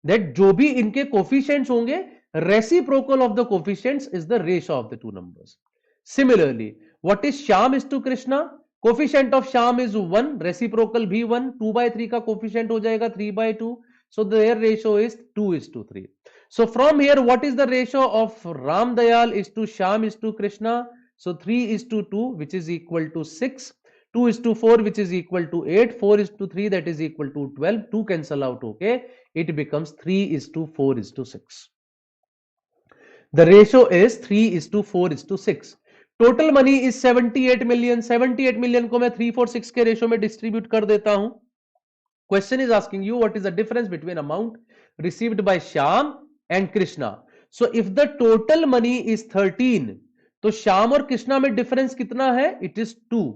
That जो भी इनके coefficients होंगे, reciprocal of the coefficients is the ratio of the two numbers. Similarly, what is Sham is to Krishna? Coefficient of Sham is 1, reciprocal भी 1, 2 by 3 का coefficient हो जाएगा 3 by 2. So their ratio is 2 is to 3. So from here, what is the ratio of Ramdayal is to Sham is to Krishna? So 3 is to 2, which is equal to 6. 2 is to 4, which is equal to 8. 4 is to 3, that is equal to 12. 2 cancel out, okay? It becomes 3 is to 4 is to 6. The ratio is 3 is to 4 is to 6. Total money is 78 million. 78 million को मैं 3/4/6 के ratio में distribute कर देता हूं. Question is asking you what is the difference between amount received by Shyam and Krishna. So if the total money is 13, तो श्याम और कृष्णा में डिफरेंस कितना है? It is 2.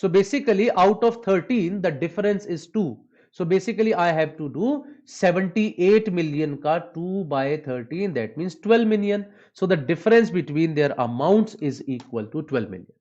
So basically out of 13 the difference is 2. So basically I have to do 78 million ka 2 by 13, that means 12 million. So the difference between their amounts is equal to 12 million.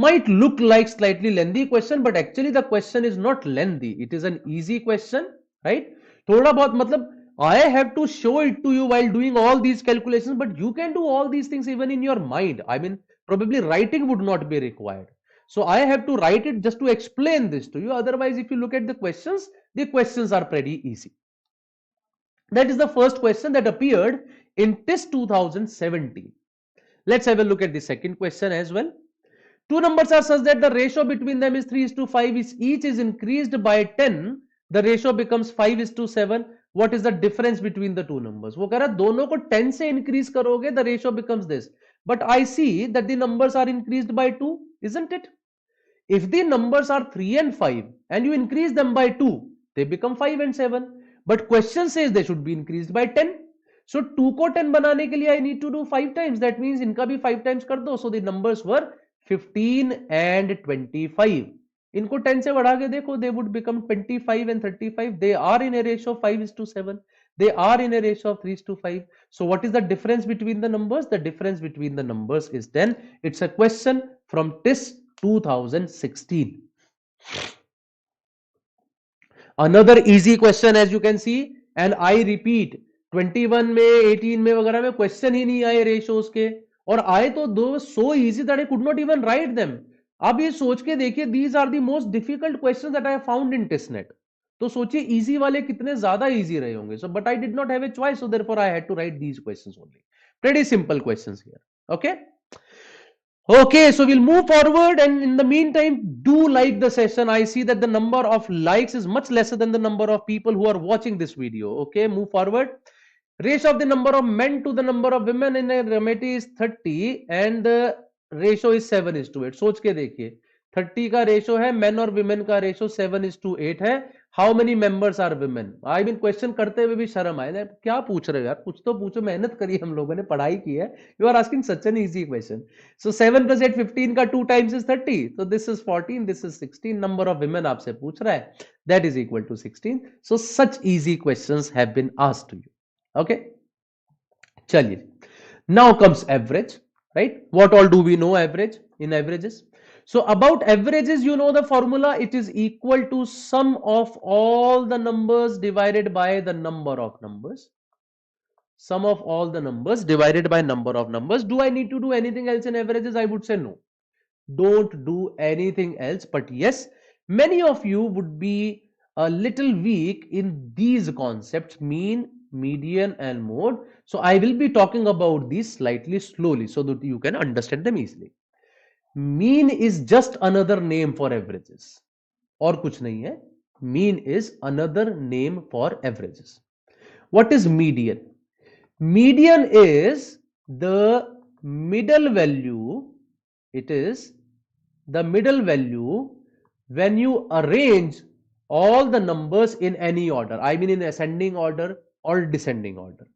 Might look like slightly lengthy question, but actually the question is not lengthy. It is an easy question, right? थोड़ा बहुत मतलब I have to show it to you while doing all these calculations, but you can do all these things even in your mind. I mean, probably writing would not be required. So I have to write it just to explain this to you. Otherwise, if you look at the questions are pretty easy. That is the first question that appeared in TISS 2017. Let's have a look at the second question as well. Two numbers are such that the ratio between them is 3 is to 5. Each is increased by 10 the ratio becomes 5:7. What is the difference between the two numbers? वो कह रहा है दोनों को 10 से increase करोगे, the ratio becomes this. But I see that the numbers are increased by 2, isn't it? If the numbers are 3 and 5 and you increase them by 2, they become 5 and 7. But question says they should be increased by 10. So 2 को 10 बनाने के लिए I need to do 5 times. That means इनका भी 5 times कर दो. So the numbers were 15 and 25. इनको 10 से बढ़ा के देखो, they would become 25 and 35. They are in a ratio of 5:7. They are in a ratio of 3:5. So what is the difference between the numbers? The difference between the numbers is 10. It's a question from TISS 2016. Another easy question, as you can see, and I repeat, 21 में 18 में वगैरह में question ही नहीं आए ratios के, और आए तो दो so easy that I could not even write them. अब ये सोच के देखिए, these are the most difficult questions that I have found in TISSNET. तो सोचिए इजी वाले कितने ज्यादा इजी रहे होंगे. So but I did not have a choice, so therefore I had to write these questions only. Pretty simple questions here. Okay. Okay, so we'll move forward, and in the meantime, do like the session. I see that the number of likes is much lesser than the number of people who are watching this video. Okay, move forward. Ratio of the number of men to the number of women in a committee is 30 and the ratio is 7:8. सोच के देखिए, 30 का ratio है, men और women का ratio 7:8 है. How many members are women? I mean question करते हुए भी शर्म आए ना, क्या पूछ रहे हो यार, कुछ तो पूछो, मेहनत करी, हम लोगों ने पढ़ाई की है. You are asking such an easy question. So 7 + 8 15 का 2 times is 30. So this is 14, this is 16. Number of women आपसे पूछ रहा है, that is equal to 16. So such easy questions have been asked to you. Okay, chaliye. Now comes average, right? What all do we know average in averages? So about averages, you know the formula. It is equal to sum of all the numbers divided by the number of numbers. Sum of all the numbers divided by number of numbers. Do I need to do anything else in averages? I would say no. Don't do anything else. But yes, many of you would be a little weak in these concepts, mean, median and mode. So I will be talking about these slightly slowly so that you can understand them easily. Mean is just another name for averages. और कुछ नहीं है. Mean is another name for averages. What is median? Median is the middle value. It is the middle value when you arrange all the numbers in any order. I mean in ascending order or descending order.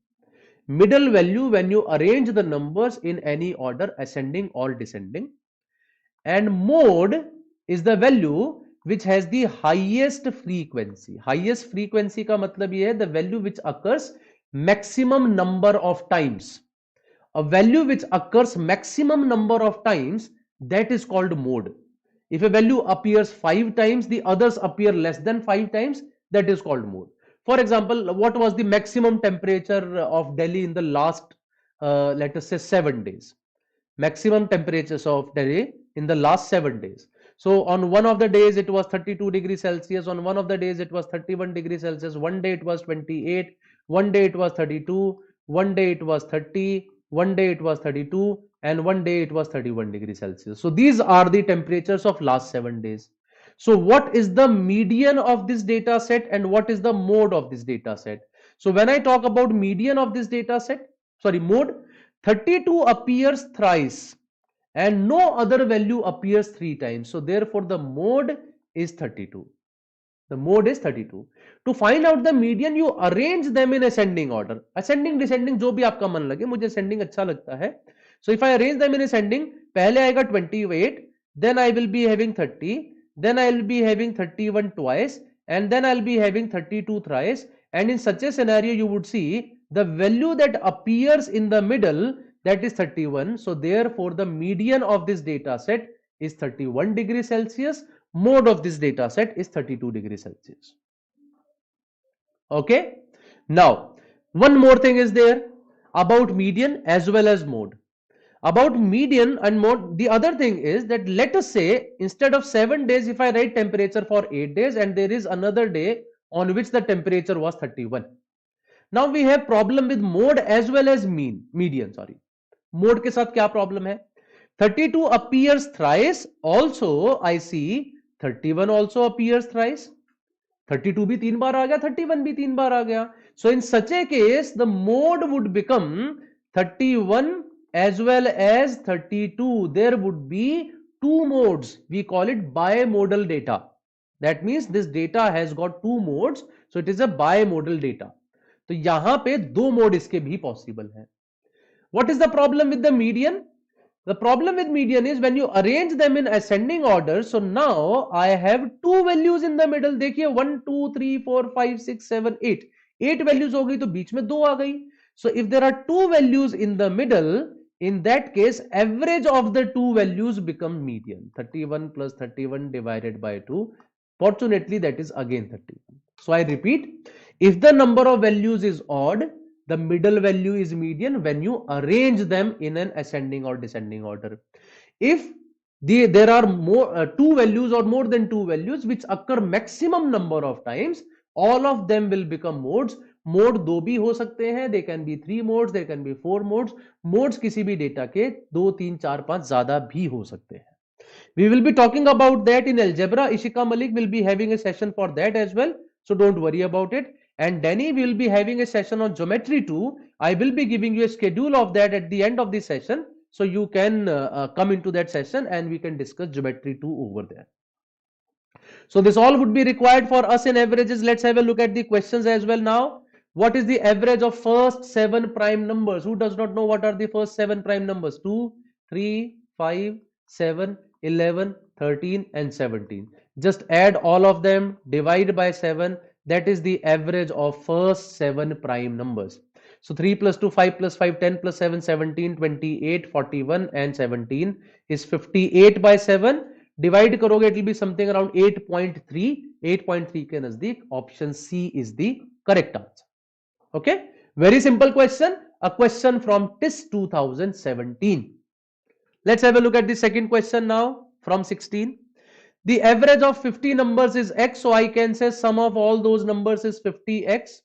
Middle value when you arrange the numbers in any order, ascending or descending. And mode is the value which has the highest frequency. Highest frequency का मतलब ये है the value which occurs maximum number of times. A value which occurs maximum number of times, that is called mode. If a value appears 5 times, the others appear less than 5 times, that is called mode. For example, what was the maximum temperature of Delhi in the last, let us say 7 days? Maximum temperatures of Delhi in the last 7 days. So on one of the days it was 32 degrees Celsius, on one of the days it was 31 degrees Celsius, one day it was 28, one day it was 32, one day it was 30, one day it was 32, and one day it was 31 degrees Celsius. So these are the temperatures of last 7 days. So what is the median of this data set and what is the mode of this data set? So when I talk about median of this data set, sorry, mode, 32 appears thrice and no other value appears 3 times. So therefore the mode is 32. The mode is 32. To find out the median, you arrange them in ascending order. Ascending, descending, जो भी आपका मन लगे, मुझे ascending अच्छा लगता है. So if I arrange them in ascending, पहले आएगा 28, then I will be having 30, then I will be having 31 twice, and then I'll be having 32 thrice. And in such a scenario, you would see the value that appears in the middle, that is 31. So therefore the median of this data set is 31 degrees Celsius. Mode of this data set is 32 degrees Celsius. Okay. Now, one more thing is there about median as well as mode. About median and mode, the other thing is that let us say instead of 7 days, if I write temperature for 8 days and there is another day on which the temperature was 31. Now we have problem with mode as well as median. Sorry. Mode के साथ क्या problem है? 32 appears thrice. Also, I see 31 also appears thrice. 32 भी 3 बार आ गया, 31 भी 3 बार आ गया. So in such a case, the mode would become 31 as well as 32. There would be two modes. We call it bimodal data. That means this data has got two modes. So it is a bimodal data. तो यहां पे दो mode इसके भी possible है. What is the problem with the median? The problem with median is when you arrange them in ascending order. So now I have two values in the middle. देखिए 1 2 3 4 5 6 7 8 8 values हो गई तो बीच में दो आ गई. So if there are two values in the middle, in that case average of the two values become median. 31 plus 31 divided by 2. Fortunately that is again 31. So I repeat, if the number of values is odd, the middle value is median when you arrange them in an ascending or descending order. If there are more two values or more than two values which occur maximum number of times, all of them will become modes. Mode दो भी हो सकते हैं, they can be 3 modes, they can be 4 modes. Modes किसी भी data के 2 3 4 5 ज्यादा भी हो सकते हैं. We will be talking about that in algebra. Ishika Malik will be having a session for that as well, so don't worry about it. And Danny will be having a session on geometry too. I will be giving you a schedule of that at the end of the session, so you can come into that session and we can discuss geometry too over there. So this all would be required for us in averages. Let's have a look at the questions as well now. What is the average of first 7 prime numbers? Who does not know what are the first 7 prime numbers? 2, 3, 5, 7, 11, 13 and 17. Just add all of them, divide by 7. That is the average of first 7 prime numbers. So 3 plus 2, 5 plus 5, 10 plus 7, 17, 28, 41 and 17 is 58 by 7. Divide करोगे it will be something around 8.3. 8.3 के नजदीक option C is the correct answer. Okay, very simple question, a question from TISS 2017. Let's have a look at the second question now from 16. The average of 50 numbers is x, so I can say sum of all those numbers is 50x.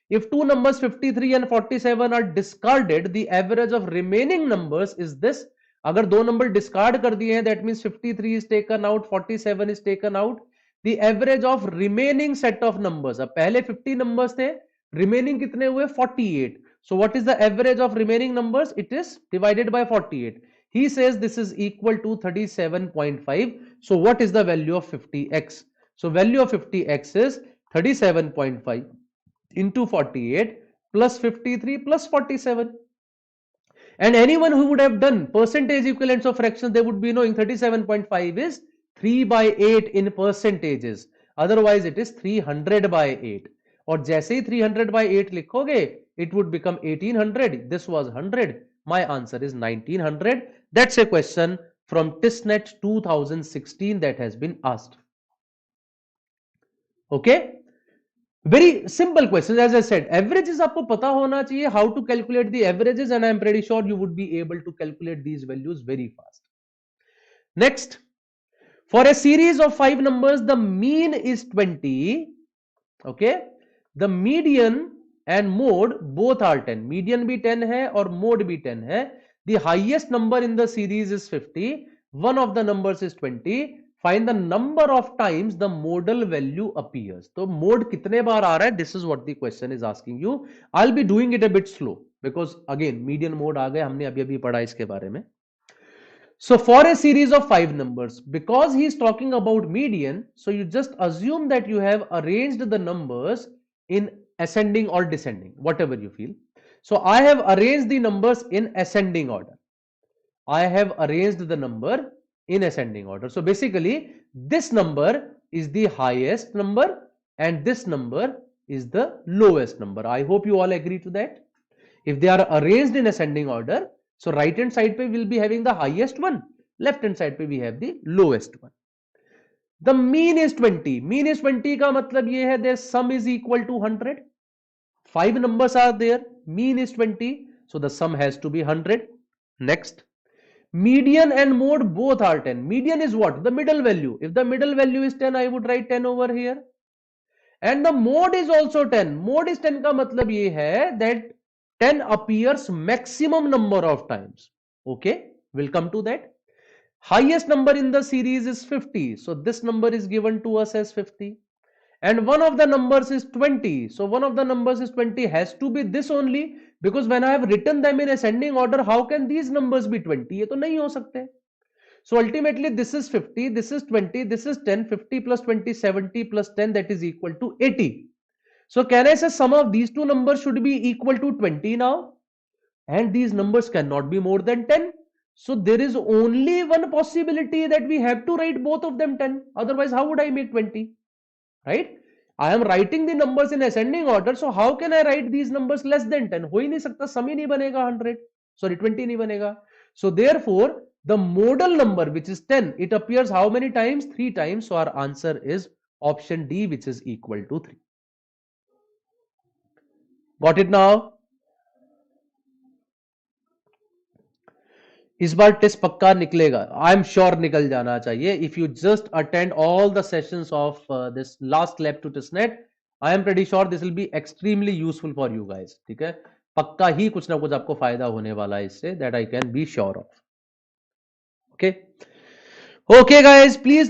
If two numbers 53 and 47 are discarded, the average of remaining numbers is this. अगर दो number discard कर दिए हैं, that means 53 is taken out, 47 is taken out. The average of remaining set of numbers. अब पहले 50 numbers थे, remaining कितने हुए? 48. So what is the average of remaining numbers? It is divided by 48. He says this is equal to 37.5. So what is the value of 50x? So value of 50x is 37.5 into 48 plus 53 plus 47. And anyone who would have done percentage equivalents of fractions, they would be knowing 37.5 is 3 by 8 in percentages. Otherwise it is 300 by 8. और जैसे ही 300 by 8 लिखोगे, it would become 1800. This was 100. My answer is 1900. That's a question from TISSNET 2016 that has been asked. Okay. Very simple questions. As I said, averages आपको पता होना चाहिए how to calculate the averages, and I am pretty sure you would be able to calculate these values very fast. Next, for a series of 5 numbers, the mean is 20. Okay, the median and mode both are 10. Median भी 10 है और mode भी 10 है. The highest number in the series is 50. One of the numbers is 20. Find the number of times the modal value appears. तो mode कितने बार आ रहा है? This is what the question is asking you. I'll be doing it a bit slow because again median mode आ गए, हमने अभी पढ़ा इसके बारे में. So for a series of 5 numbers, because he is talking about median, so you just assume that you have arranged the numbers in ascending or descending, whatever you feel. So I have arranged the numbers in ascending order. I have arranged the number in ascending order. So basically this number is the highest number and this number is the lowest number. I hope you all agree to that. If they are arranged in ascending order, so right hand side pe will be having the highest one, left hand side pe we have the lowest one. The mean is 20. Mean is 20 का मतलब ये है their sum is equal to 100. 5 numbers are there. Mean is 20. So the sum has to be 100. Next. Median and mode both are 10. Median is what? The middle value. If the middle value is 10, I would write 10 over here. And the mode is also 10. Mode is 10 का मतलब ये है that 10 appears maximum number of times. Okay, we'll come to that. Highest number in the series is 50. So this number is given to us as 50. and one of the numbers is 20. So one of the numbers is 20 has to be this only, because when I have written them in ascending order, how can these numbers be 20? ये तो नहीं हो सकते. So ultimately this is 50, this is 20, this is 10, 50 plus 20, 70 plus 10, that is equal to 80. So can I say sum of these two numbers should be equal to 20 now? And these numbers cannot be more than 10. So there is only one possibility that we have to write both of them 10. Otherwise, how would I make 20? Right? I am writing the numbers in ascending order. So how can I write these numbers less than 10? हो ही नहीं सकता, sum ही नहीं बनेगा 100. Sorry, 20 नहीं बनेगा. So therefore, the modal number, which is 10, it appears how many times? 3 times. So our answer is option D, which is equal to 3. Got it now? इस बार test पक्का निकलेगा. आई एम श्योर निकल जाना चाहिए. If you just attend all the sessions of this last lab to TISSNET, I am pretty sure this will be extremely useful for you guys. ठीक है, पक्का ही कुछ ना कुछ आपको फायदा होने वाला है इससे. That I can be sure of. Okay. Okay guys, please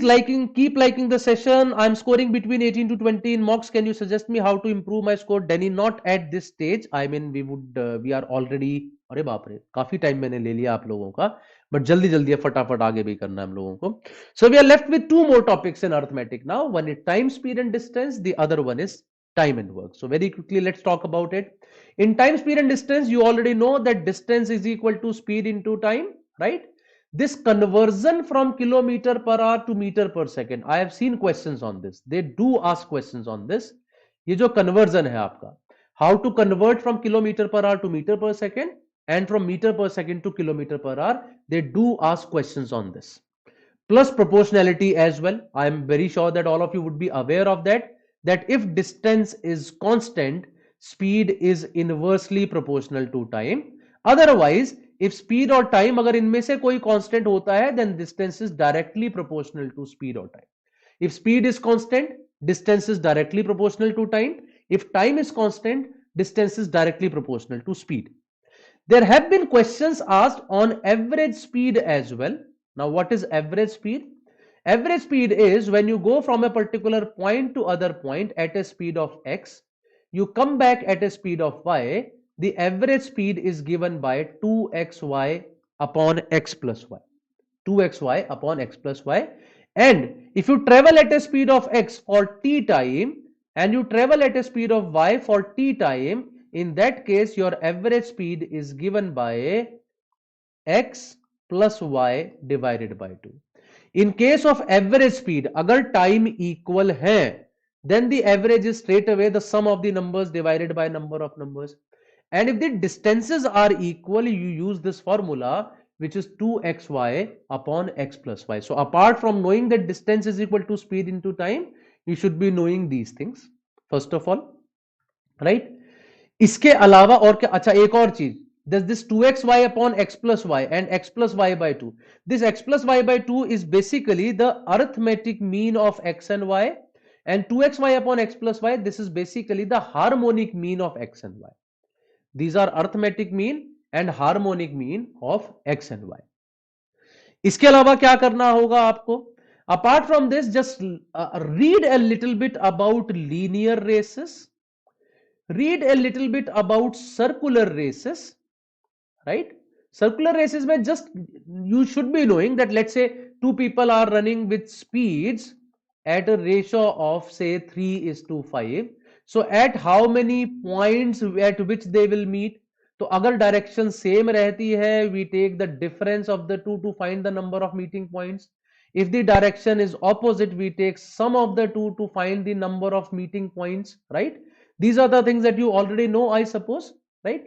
keep liking the session. I'm scoring between 18 to 20 in mocks. Can you suggest me how to improve my score? Danny, not at this stage. I mean, we are already, अरे बाप रे, काफी time मैंने ले लिया आप लोगों का, बट जल्दी जल्दी फटाफट आगे भी करना है हम लोगों को. So we are left with two more topics in arithmetic now. One is time, speed and distance. The other one is time and work. So very quickly, let's talk about it. In time, speed and distance, you already know that distance is equal to speed into time, right? This conversion from kilometer per hour to meter per second, I have seen questions on this. They do ask questions on this. ये जो conversion है आपका, how to convert from kilometer per hour to meter per second and from meter per second to kilometer per hour, they do ask questions on this. Plus proportionality as well. I am very sure that all of you would be aware of that, that if distance is constant, speed is inversely proportional to time. Otherwise, if speed or time अगर इनमें से कोई constant होता है, then distance is directly proportional to speed or time. If speed is constant, distance is directly proportional to time. If time is constant, distance is directly proportional to speed. There have been questions asked on average speed as well. Now, what is average speed? Average speed is when you go from a particular point to other point at a speed of x, you come back at a speed of y. The average speed is given by 2xy upon x plus y. 2xy upon x plus y. And if you travel at a speed of x for t time and you travel at a speed of y for t time, in that case your average speed is given by x plus y divided by 2. In case of average speed, agar time equal hai, then the average is straight away the sum of the numbers divided by number of numbers. And if the distances are equal, you use this formula, which is 2xy upon x plus y. So apart from knowing that distance is equal to speed into time, you should be knowing these things first of all, right? इसके अलावा और क्या, अच्छा एक और चीज, this 2xy upon x plus y and x plus y by 2. This x plus y by 2 is basically the arithmetic mean of x and y, and 2xy upon x plus y, this is basically the harmonic mean of x and y. These are arithmetic mean and harmonic mean of x and y. इसके अलावा क्या करना होगा आपको? Apart from this, just read a little bit about linear races. Read a little bit about circular races, right? Circular races में just you should be knowing that let's say two people are running with speeds at a ratio of say 3:5. So at how many points at which they will meet? तो अगर direction same रहती है, we take the difference of the two to find the number of meeting points. If the direction is opposite, we take sum of the two to find the number of meeting points, right? These are the things that you already know, I suppose, right?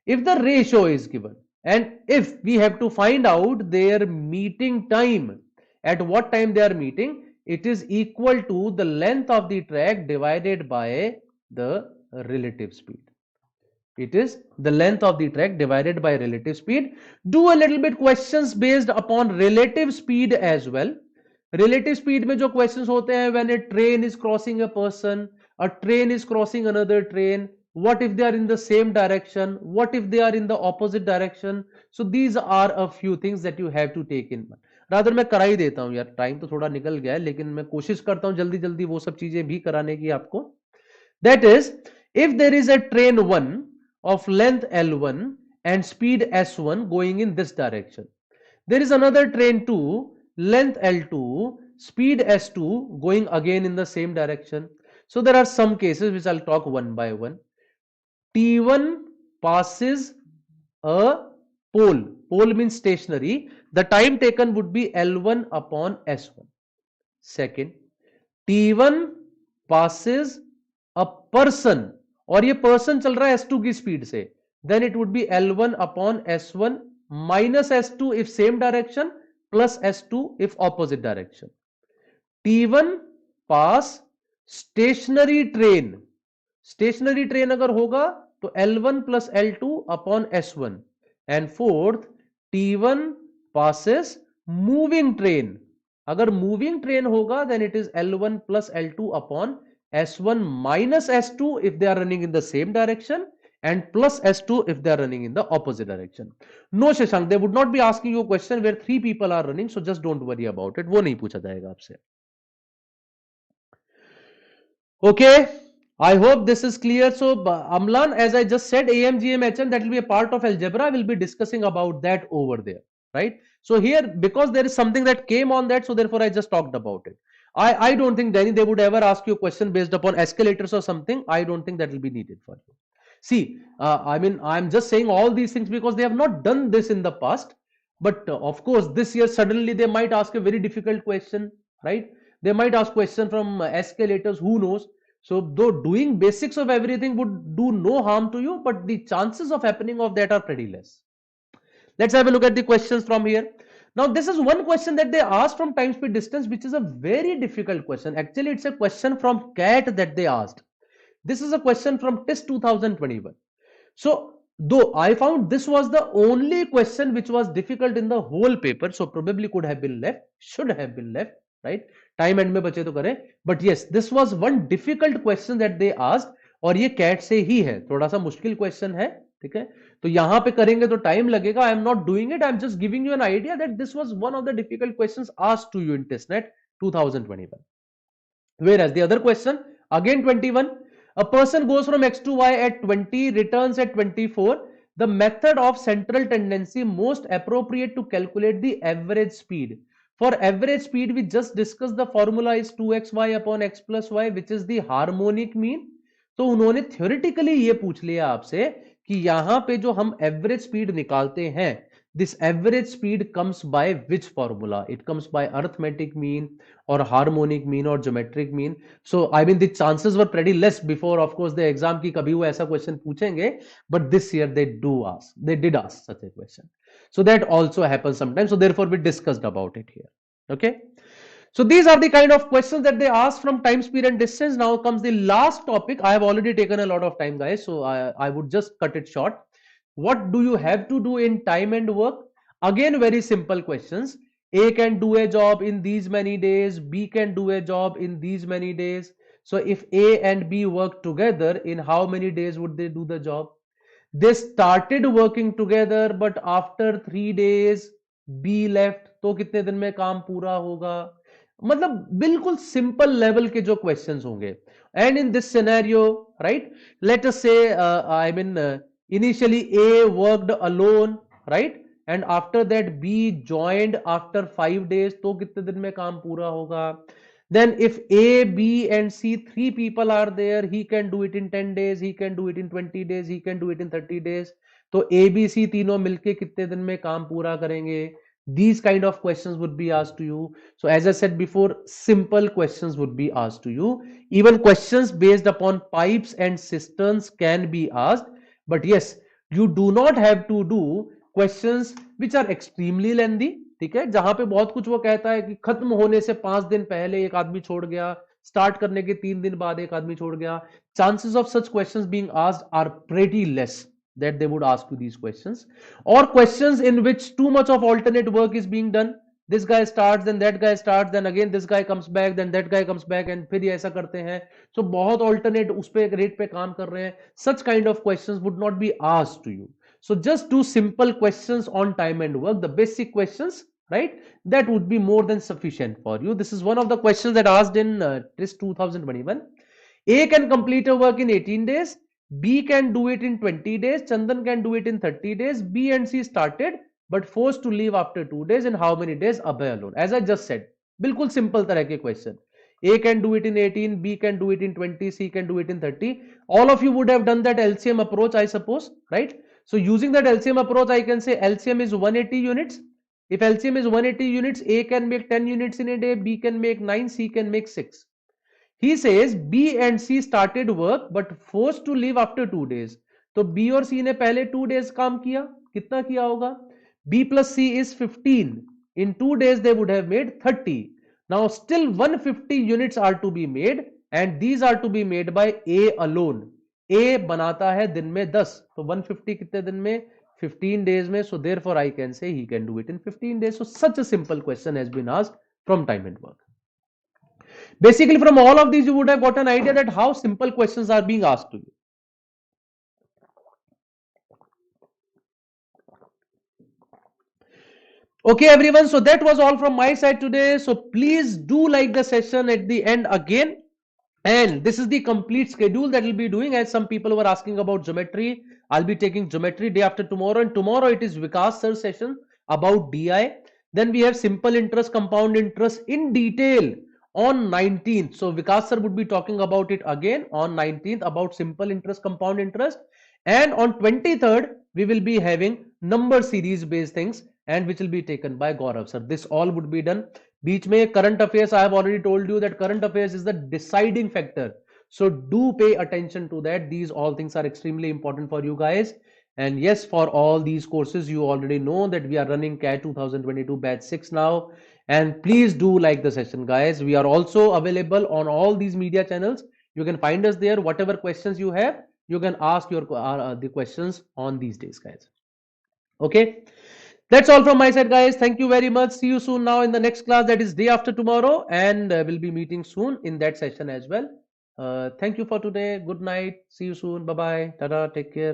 If the ratio is given and if we have to find out their meeting time, at what time they are meeting, it is equal to the length of the track divided by the relative speed. It is the length of the track divided by relative speed. Do a little bit questions based upon relative speed as well. Relative speed में जो questions होते हैं, when a train is crossing a person, a train is crossing another train, what if they are in the same direction, what if they are in the opposite direction? So these are a few things that you have to take in mind. Rather मैं करा ही देता हूं यार, time तो थोड़ा निकल गया है, लेकिन मैं कोशिश करता हूं जल्दी जल्दी वो सब चीजें भी कराने की आपको. That is, if there is a train 1 of length L1 and speed S1 going in this direction, there is another train 2 length L2 speed S2 going again in the same direction. So there are some cases which I'll talk one by one. T1 passes a pole. Pole means stationary. The time taken would be L1 upon S1. Second, T1 passes a person, और ये person चल रहा है S2 की speed से, then it would be L1 upon S1 minus S2 if same direction plus S2 if opposite direction. T1 pass stationary train. Stationary train अगर होगा तो L1 plus L2 upon S1. And fourth, T1 passes moving train. अगर moving train होगा then it is L1 plus L2 upon S1 minus S2 if they are running in the same direction and plus S2 if they are running in the opposite direction. No Shashank, they would not be asking you a question where 3 people are running, so just don't worry about it. वो नहीं पूछा जाएगा आपसे. Okay, I hope this is clear. So Amlan, as I just said, AMGMHM, that will be a part of algebra. We'll be discussing about that over there, right? So here, because there is something that came on that, so therefore I just talked about it. I don't think, Danny, they would ever ask you a question based upon escalators or something. I don't think that will be needed for you. See, I mean, I'm just saying all these things because they have not done this in the past. But of course, this year suddenly they might ask a very difficult question, right? They might ask question from escalators, who knows? So though doing basics of everything would do no harm to you, but the chances of happening of that are pretty less. Let's have a look at the questions from here. Now this is one question that they asked from time speed distance, which is a very difficult question. Actually, it's a question from CAT that they asked. This is a question from TISS 2021. So though I found this was the only question which was difficult in the whole paper, so probably could have been left, should have been left, right? Time and में बचे तो करें, but yes this was one difficult question that they asked, और ये cat से ही है, थोड़ा सा मुश्किल क्वेश्चन है, ठीक है? तो यहां पे करेंगे तो टाइम लगेगा. I am not doing it, I am just giving you an idea that this was one of the difficult questions asked to you in TISSNET 2021. Whereas the other question, again 21, a person goes from x to y at 20, returns at 24. The method of central tendency most appropriate to calculate the average speed. For average speed, we just discussed the formula is 2xy upon x plus y, which is the harmonic mean. तो उन्होंने theoretically ये पूछ लिया आपसे कि यहां पे जो हम average speed निकालते हैं, this average speed comes by which formula? It comes by arithmetic mean or harmonic mean or geometric mean. So I mean the chances were pretty less before, of course, the exam की कभी वो ऐसा question पूछेंगे, but this year they did ask such a question. So that also happens sometimes. So therefore we discussed about it here. Okay. So these are the kind of questions that they ask from time, speed and distance. Now comes the last topic. I have already taken a lot of time, guys, so I would just cut it short. What do you have to do in time and work? Again, very simple questions. A can do a job in these many days. B can do a job in these many days. So if A and B work together, in how many days would they do the job? They started working together, but after 3 days B left. तो कितने दिन में काम पूरा होगा? मतलब बिल्कुल simple level के जो क्वेश्चंस होंगे. And in this scenario, right, let us say I mean initially A worked alone, right, and after that B joined after 5 days. तो कितने दिन में काम पूरा होगा? Then if A, B and C, 3 people are there, he can do it in 10 days, he can do it in 20 days, he can do it in 30 days. तो A, B, C तीनों मिलके कितने दिन में काम पूरा करेंगे? These kind of questions would be asked to you. So as I said before, simple questions would be asked to you. Even questions based upon pipes and cisterns can be asked. But yes, you do not have to do questions which are extremely lengthy. ठीक है, जहां पे बहुत कुछ वो कहता है कि खत्म होने से 5 दिन पहले एक आदमी छोड़ गया, स्टार्ट करने के 3 दिन बाद एक आदमी छोड़ गया. Chances of such questions being asked are pretty less that they would ask you these questions. Or questions in which too much of alternate work is being done. This guy starts, then that guy starts, then again this guy comes back, then that guy comes back, and फिर ये ऐसा करते हैं. So बहुत alternate उस पे rate पे काम कर रहे हैं. Such kind of questions would not be asked to you. So just do simple questions on time and work, the basic questions, right? That would be more than sufficient for you. This is one of the questions that asked in TISS 2021. A can complete a work in 18 days. B can do it in 20 days. Chandan can do it in 30 days. B and C started but forced to leave after 2 days. In how many days? Abhay alone. As I just said, बिल्कुल simple तरह के question. A can do it in 18, B can do it in 20, C can do it in 30. All of you would have done that LCM approach, I suppose, right? So using that LCM approach, I can say LCM is 180 units. If LCM is 180 units, A can make 10 units in a day, B can make 9, C can make 6. He says B and C started work but forced to leave after 2 days. तो B और C ने पहले 2 days काम किया. कितना किया होगा? B plus C is 15. In 2 days they would have made 30. Now still 150 units are to be made and these are to be made by A alone. A बनाता है दिन में 10. तो 150 कितने दिन में? 15 days में. So therefore I can say he can do it in 15 days. So such a simple question has been asked from time and work. Basically, from all of these, you would have got an idea that how simple questions are being asked to you. Okay, everyone. So that was all from my side today. So please do like the session at the end again. And this is the complete schedule that we'll be doing. As some people were asking about geometry, I'll be taking geometry day after tomorrow. And tomorrow it is Vikas sir's session about DI. Then we have simple interest, compound interest in detail on 19th. So Vikas sir would be talking about it again on 19th about simple interest, compound interest. And on 23rd, we will be having number series based things and which will be taken by Gaurav sir. This all would be done. बीच में current affairs, I have already told you that current affairs is the deciding factor. So do pay attention to that. These all things are extremely important for you guys. And yes, for all these courses, you already know that we are running CAT 2022 batch 6 now. And please do like the session, guys. We are also available on all these media channels. You can find us there. Whatever questions you have, you can ask the questions on these days, guys. Okay. That's all from my side, guys. Thank you very much. See you soon now in the next class, that is day after tomorrow, and we'll be meeting soon in that session as well. Thank you for today. Good night. See you soon. Bye bye. Tada. Take care.